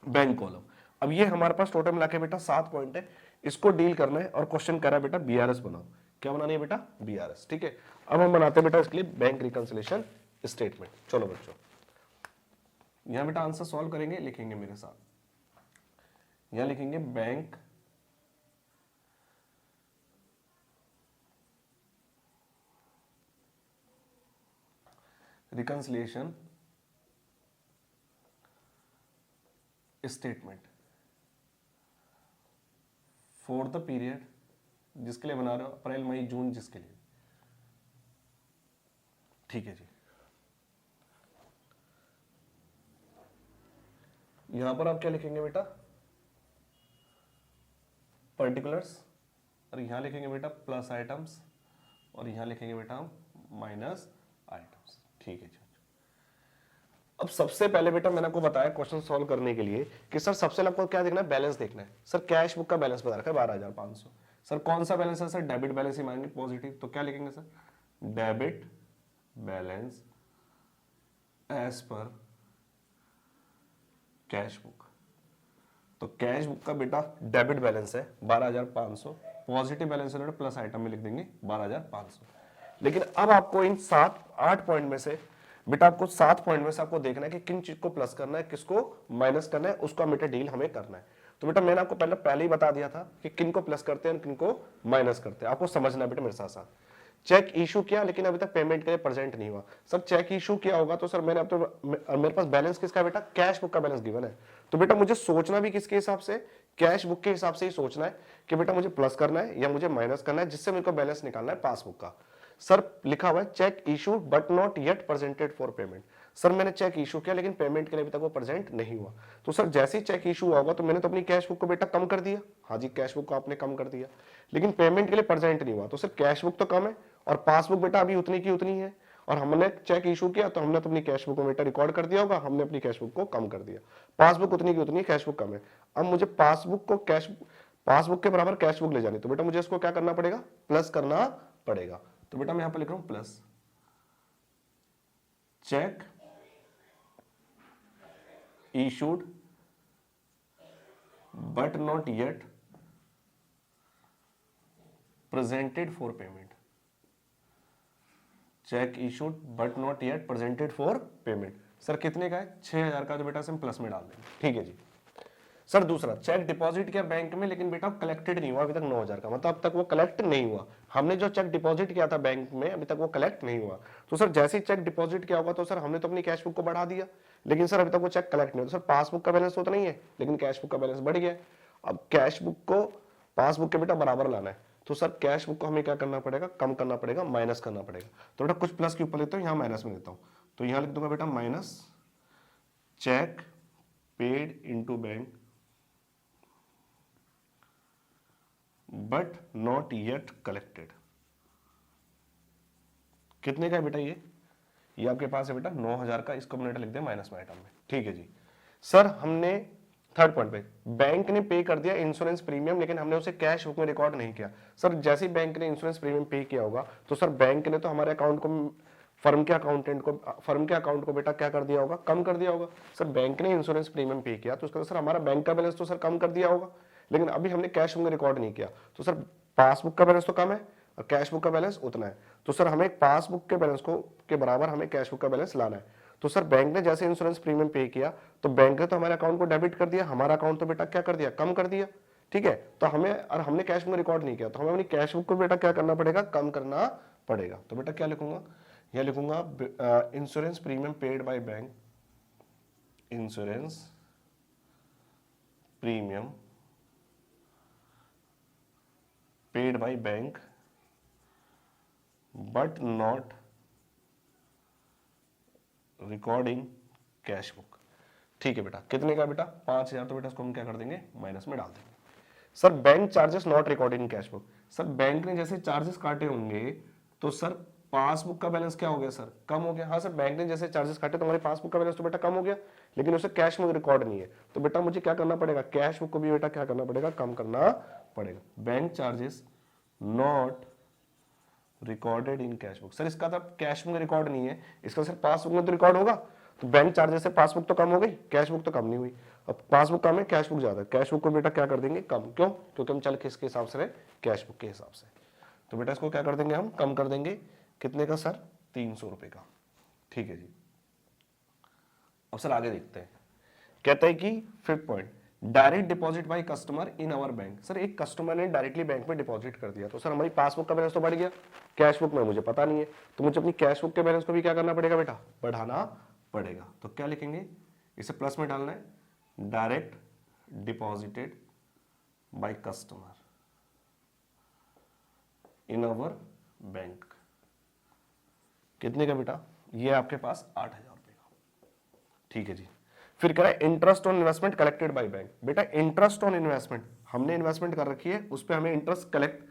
bank column. अब ये हमारे पास टोटल मिला के बेटा 7 पॉइंट है, इसको डील करना है और क्वेश्चन कह रहा है बेटा बीआरएस बनाओ। क्या बनानी है बेटा, बीआरएस। ठीक है, अब हम बनाते हैं बेटा इसके लिए बैंक रिकंसिलिएशन स्टेटमेंट। चलो बच्चों यहां बेटा आंसर सॉल्व करेंगे, लिखेंगे मेरे साथ। यहां लिखेंगे bank reconciliation statement for the period, जिसके लिए बना रहे हो अप्रैल मई जून, जिसके लिए। ठीक है जी, यहां पर आप क्या लिखेंगे बेटा, पर्टिकुलर्स, और यहां लिखेंगे बेटा प्लस आइटम्स, और यहां लिखेंगे बेटा हम माइनस आइटम्स। ठीक है जी। अब सबसे पहले बेटा मैंने आपको बताया क्वेश्चन सॉल्व करने के लिए कि सर सबसे पहले आपको क्या देखना है, बैलेंस देखना है। सर कैश बुक का बैलेंस बता रखा है 12,500। सर कौन सा बैलेंस है, सर डेबिट बैलेंस ही मांगे पॉजिटिव। तो क्या लिखेंगे sir, debit balance as per cash book. तो कैश बुक का बेटा डेबिट बैलेंस है 12,500, पॉजिटिव बैलेंस है प्लस आइटम में लिख देंगे 12,500। लेकिन अब आपको इन 7-8 पॉइंट में से बेटा आपको 7 पॉइंट में से आपको देखना है कि किन चीज को प्लस करना है, किसको माइनस करना है, उसका बेटा डील हमें करना है। तो बेटा मैंने आपको पहले ही बता दिया था कि किन को प्लस करते हैं किन को माइनस करते हैं, आपको समझना है बेटा मेरे साथ साथ। चेक इशू किया लेकिन अभी तक पेमेंट के लिए प्रेजेंट नहीं हुआ। सर चेक इशू किया होगा तो सर मैंने अब तो मेरे पास बैलेंस किसका बेटा, कैश बुक का बैलेंस गिवन है। तो बेटा मुझे सोचना भी किसके हिसाब से, कैश बुक के हिसाब से ही सोचना है कि बेटा मुझे प्लस करना है या मुझे माइनस करना है, जिससे मेरे को बैलेंस निकालना है पासबुक का। सर लिखा हुआ है cheque issue but not yet presented for payment. Sir मैंने चेक इशू किया लेकिन पेमेंट के लिए अभी तक वो प्रेजेंट नहीं हुआ। तो सर जैसे ही चेक इशू होगा तो मैंने तो अपनी कैश बुक को बेटा कम कर दिया। हाँ जी, कैश बुक को आपने कम कर दिया, लेकिन पेमेंट के लिए प्रेजेंट नहीं हुआ। तो सर कैश बुक तो कम है और पासबुक बेटा अभी उतनी की उतनी है, और हमने चेक इशू किया तो हमने तो अपनी कैश बुक को बेटा रिकॉर्ड कर दिया होगा, हमने अपनी कैश बुक को कम कर दिया। पासबुक उतनी की उतनी, कैश बुक कम है। अब मुझे पासबुक के बराबर कैश बुक ले जानी, तो बेटा मुझे इसको क्या करना पड़ेगा, प्लस करना पड़ेगा। तो बेटा मैं यहां पर लिख रहा हूं plus cheque issued but not yet presented for payment। Cheque issued but not yet presented for payment. Sir कितने का है, 6,000 का, तो बेटा हम प्लस में डाल देंगे। ठीक है जी। सर दूसरा चेक डिपॉजिट किया बैंक में लेकिन बेटा कलेक्टेड नहीं हुआ अभी तक 9,000 का, मतलब अब तक वो कलेक्ट नहीं हुआ। हमने जो चेक डिपॉजिट किया था बैंक में अभी तक वो कलेक्ट नहीं हुआ। तो सर जैसे ही चेक डिपॉजिट किया होगा तो सर हमने तो अपनी कैश बुक को बढ़ा दिया, लेकिन सर अभी तक वो चेक कलेक्ट नहीं हुआ। तो सर पासबुक का बैलेंस तो नहीं है लेकिन कैश बुक का बैलेंस बढ़ गया। अब कैश बुक को पासबुक के बेटा बराबर लाना है, तो सर कैश बुक को हमें क्या करना पड़ेगा, कम करना पड़ेगा, माइनस करना पड़ेगा। तो बेटा कुछ प्लस के ऊपर लेता हूँ, यहाँ माइनस में लेता हूँ। तो यहाँ लिख दूंगा बेटा minus cheque paid into bank but not yet collected. कितने का है बेटा ये आपके पास है बेटा 9,000 का, इसको हमने लिख दिया माइनस में आइटम में। ठीक है जी। सर हमने थर्ड पॉइंट पे, बैंक ने पे कर दिया इंश्योरेंस प्रीमियम लेकिन हमने उसे कैश बुक में रिकॉर्ड नहीं किया। सर जैसे ही बैंक ने इंश्योरेंस प्रीमियम पे किया होगा तो सर बैंक ने तो हमारे अकाउंट को, फर्म के अकाउंट को बेटा क्या कर दिया होगा, कम कर दिया होगा। सर बैंक ने इंश्योरेंस प्रीमियम पे किया तो उसका सर हमारा बैंक का बैलेंस तो सर कम कर दिया होगा, लेकिन अभी हमने कैश बुक में रिकॉर्ड नहीं किया तो सर पासबुक का बैलेंस तो कम है और कैश बुक का बैलेंस उतना है। तो सर हमें पासबुक के बैलेंस को के बराबर हमें कैश बुक का बैलेंस लाना है। तो सर बैंक ने जैसे इंश्योरेंस प्रीमियम पे किया तो बैंक ने तो हमारे अकाउंट को डेबिट कर दिया, हमारा अकाउंट तो बेटा क्या कर दिया, कम कर दिया। ठीक है, तो हमें, और हमने कैश बुक में रिकॉर्ड नहीं किया तो हमें अपनी कैश बुक को बेटा क्या करना पड़ेगा, कम करना पड़ेगा। तो बेटा क्या लिखूंगा, यह लिखूंगा insurance premium paid by bank, insurance premium paid by bank but not recording cash book. ठीक है बेटा, कितने का बेटा, 5000। तो बेटा इसको हम क्या कर देंगे, माइनस में डाल देंगे। Sir bank charges not recording cash book, sir bank ने जैसे चार्जेस काटे होंगे तो सर पासबुक का बैलेंस क्या हो गया सर, कम हो गया। हाँ सर, बैंक ने जैसे चार्जेस काटे तो हमारी पासबुक का बैलेंस तो बेटा कम हो गया, लेकिन उसे कैश में रिकॉर्ड नहीं है। तो बेटा मुझे क्या करना पड़ेगा, कैश बुक को भी बेटा क्या करना पड़ेगा, कम करना पड़ेगा। Bank charges not recorded in cash book, sir इसका तो कैश बुक में रिकॉर्ड नहीं है, इसका सर पासबुक में तो रिकॉर्ड होगा। तो बैंक चार्जेस से पासबुक तो कम हो गई, कैश बुक तो कम नहीं हुई। अब पासबुक कम है, कैश बुक ज्यादा है, कैश बुक को बेटा क्या कर देंगे, कम। क्यों, क्योंकि हम चल किसके हिसाब से रहे, कैश बुक के हिसाब से। तो बेटा इसको क्या कर देंगे, हम कम कर देंगे। कितने का सर, 300 रुपए का। ठीक है जी, अब सर आगे देखते हैं। कहता है कि fifth point, direct deposit by customer in our bank. Sir एक कस्टमर ने डायरेक्टली बैंक में डिपॉजिट कर दिया तो सर हमारी पासबुक का बैलेंस तो बढ़ गया, कैश बुक में मुझे पता नहीं है, तो मुझे अपनी कैश बुक के बैलेंस को भी क्या करना पड़ेगा बेटा, बढ़ाना पड़ेगा। तो क्या लिखेंगे, इसे प्लस में डालना है, direct deposited by customer in our bank. कितने का बेटा, ये आपके पास 8000 रुपए का। ठीक है जी, फिर कह रहा है interest on investment collected by bank. बेटा इंटरेस्ट ऑन इन्वेस्टमेंट, हमने इन्वेस्टमेंट कर रखी है, उस पर हमें इंटरेस्ट कलेक्ट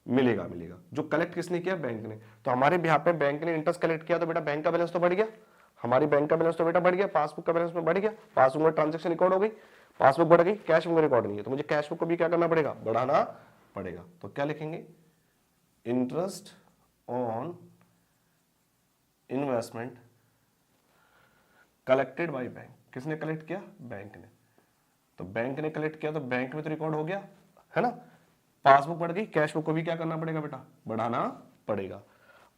मिलेगा। जो कलेक्ट किसने किया, बैंक ने। तो हमारे यहाँ पे बैंक ने इंटरेस्ट कलेक्ट किया तो बेटा बैंक का बैलेंस तो बढ़ गया, हमारी बैंक का बैलेंस तो बेटा बढ़ गया, पासबुक का बैलेंस में बढ़ गया, पासबुक में ट्रांजेक्शन रिकॉर्ड हो गई, पासबुक बढ़ गई, कैश बुक रिकॉर्ड नहीं है, तो मुझे कैश बुक को भी क्या करना पड़ेगा, बढ़ाना पड़ेगा। तो क्या लिखेंगे, interest on investment collected by bank. किसने कलेक्ट किया, बैंक ने। तो बैंक ने कलेक्ट किया तो बैंक में तो रिकॉर्ड हो गया है ना, पासबुक बढ़ गई, कैश बुक को भी क्या करना पड़ेगा बेटा, बढ़ाना पड़ेगा।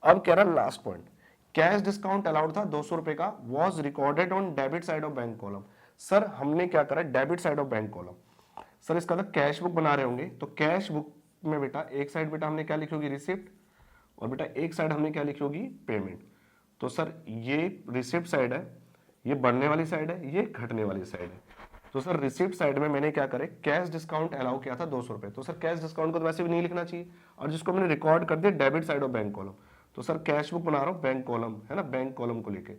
अब कह रहा last point, cash discount allowed था 200 रुपए का, was recorded on debit side of bank column. Sir हमने क्या करा, debit side of bank column. Sir इसका तो कैश बुक बना रहे होंगे तो कैश बुक में बेटा एक साइड बेटा हमने क्या लिखी होगी, रिसिप्ट, और बेटा एक साइड हमने क्या लिखी होगी, पेमेंट। तो सर ये रिसिप्ट साइड है, ये बढ़ने वाली साइड है, ये घटने वाली साइड है। तो सर रिसिप्ट साइड में मैंने क्या करे, कैश डिस्काउंट अलाउ किया था 200 रुपए। तो सर कैश डिस्काउंट को तो वैसे भी नहीं लिखना चाहिए, और जिसको मैंने रिकॉर्ड कर दिया debit side of bank column. तो सर कैश बुक बना रहा हूँ बैंक कॉलम है ना, बैंक कॉलम को लेके।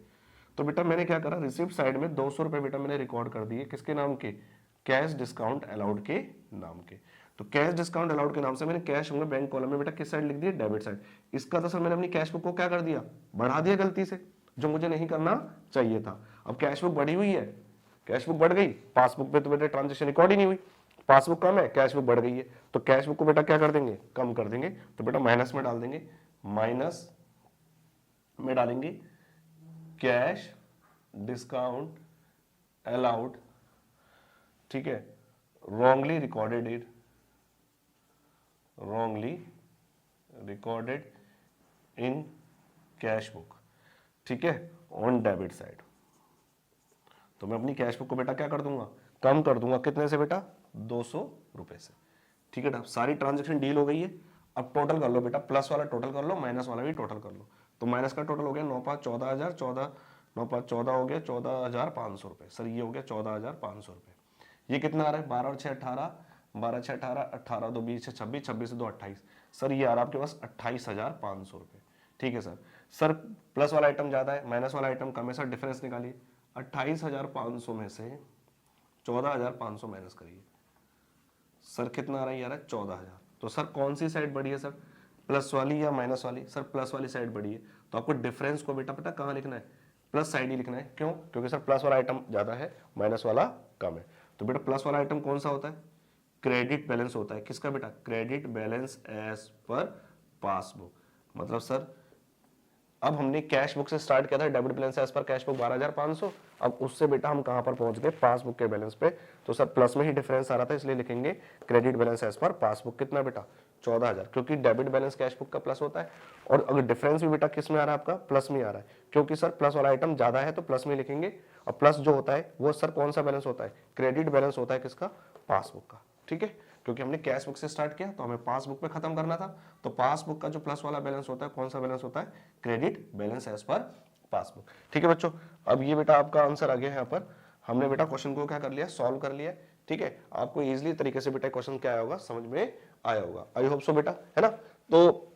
तो बेटा मैंने क्या करा, रिसिप्ट साइड में 200 रुपए बेटा मैंने रिकॉर्ड कर दिए, किसके नाम के, कैश डिस्काउंट अलाउड के नाम के। तो कैश डिस्काउंट अलाउड के नाम से मैंने कैश होंगे बैंक कॉलम में बेटा किस साइड लिख दिया, डेबिट साइड। इसका तो सर मैंने अपनी कैश बुक को क्या कर दिया, बढ़ा दिया गलती से, जो मुझे नहीं करना चाहिए था। अब कैश बुक बढ़ी हुई है, कैश बुक बढ़ गई, पासबुक पे तो बेटा ट्रांजेक्शन रिकॉर्ड ही नहीं हुई, पासबुक कम है, कैश बुक बढ़ गई है, तो कैश बुक को बेटा क्या कर देंगे, कम कर देंगे। तो बेटा माइनस में डाल देंगे, माइनस में डालेंगे कैश डिस्काउंट अलाउड, ठीक है, wrongly recorded in cash book, ठीक है, ऑन डेबिट साइड। तो मैं अपनी कैश बुक को बेटा क्या कर दूंगा, कम कर दूंगा, कितने से बेटा, 200 रुपए से। ठीक है, सारी ट्रांजेक्शन डील हो गई है। अब टोटल कर लो बेटा, प्लस वाला टोटल कर लो, माइनस वाला भी टोटल कर लो। तो माइनस का टोटल हो गया 9 5 14,000, 9 5 14 हो गया 14,500 रुपए। सर ये हो गया 14,500 रुपए। ये कितना आ रहा है, 12 और 6 18, 12 6 18, 18 2 20 26, 26 2 28। सर ये आ रहा है आपके पास 28,500 रुपए। ठीक है सर, सर प्लस वाला आइटम ज्यादा है, माइनस वाला आइटम कम है, सर डिफरेंस निकालिए। 28,500 में से 14,500 माइनस करिए, सर कितना आ रहा है यार, 14,000। तो सर कौन सी साइड बढ़ी है सर, प्लस वाली या माइनस वाली, सर प्लस वाली साइड बढ़ी है। तो आपको डिफरेंस को बेटा पता कहाँ लिखना है, प्लस साइड ही लिखना है। क्यों, क्योंकि सर प्लस वाला आइटम ज्यादा है, माइनस वाला कम है। तो बेटा प्लस वाला आइटम कौन सा होता है, क्रेडिट बैलेंस होता है। किसका बेटा, credit balance as per passbook. मतलब सर अब हमने कैश बुक से स्टार्ट किया था, debit balance as per cash book 12,500, अब उससे बेटा हम कहां पर पहुंच गए, पासबुक के बैलेंस पे। तो सर प्लस में ही डिफरेंस आ रहा था, इसलिए लिखेंगे credit balance as per passbook कितना बेटा, 14,000, क्योंकि डेबिट बैलेंस कैश बुक का प्लस होता है। और अगर डिफरेंस भी बेटा किस में आ रहा है आपका, प्लस में आ रहा है, क्योंकि सर प्लस वाला आइटम ज्यादा है तो प्लस में लिखेंगे। और प्लस जो होता है वो सर कौन सा बैलेंस होता है, क्रेडिट बैलेंस होता है किसका, पासबुक का। ठीक है, क्योंकि हमने कैश बुक से स्टार्ट किया तो हमें पासबुक पे खत्म करना था, तो पासबुक का जो प्लस वाला बैलेंस होता है कौन सा बैलेंस होता है, credit balance as per passbook. ठीक है बच्चों, अब ये बेटा आपका आंसर आ गया है। यहाँ पर हमने बेटा क्वेश्चन को क्या कर लिया, सॉल्व कर लिया। ठीक है, आपको इजीली तरीके से बेटा क्वेश्चन क्या आया होगा, समझ में आया होगा, आई होप सो बेटा, है ना। तो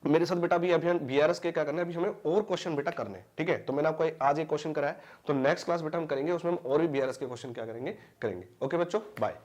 मेरे साथ बेटा अभी अभियान बीआरएस के क्या करना है, अभी हमें और क्वेश्चन बेटा करने हैं। ठीक है, तो मैंने आपको आज एक क्वेश्चन कराया, तो नेक्स्ट क्लास बेटा हम करेंगे उसमें हम और भी बीआरएस के क्वेश्चन क्या करेंगे। ओके बच्चों, बाय।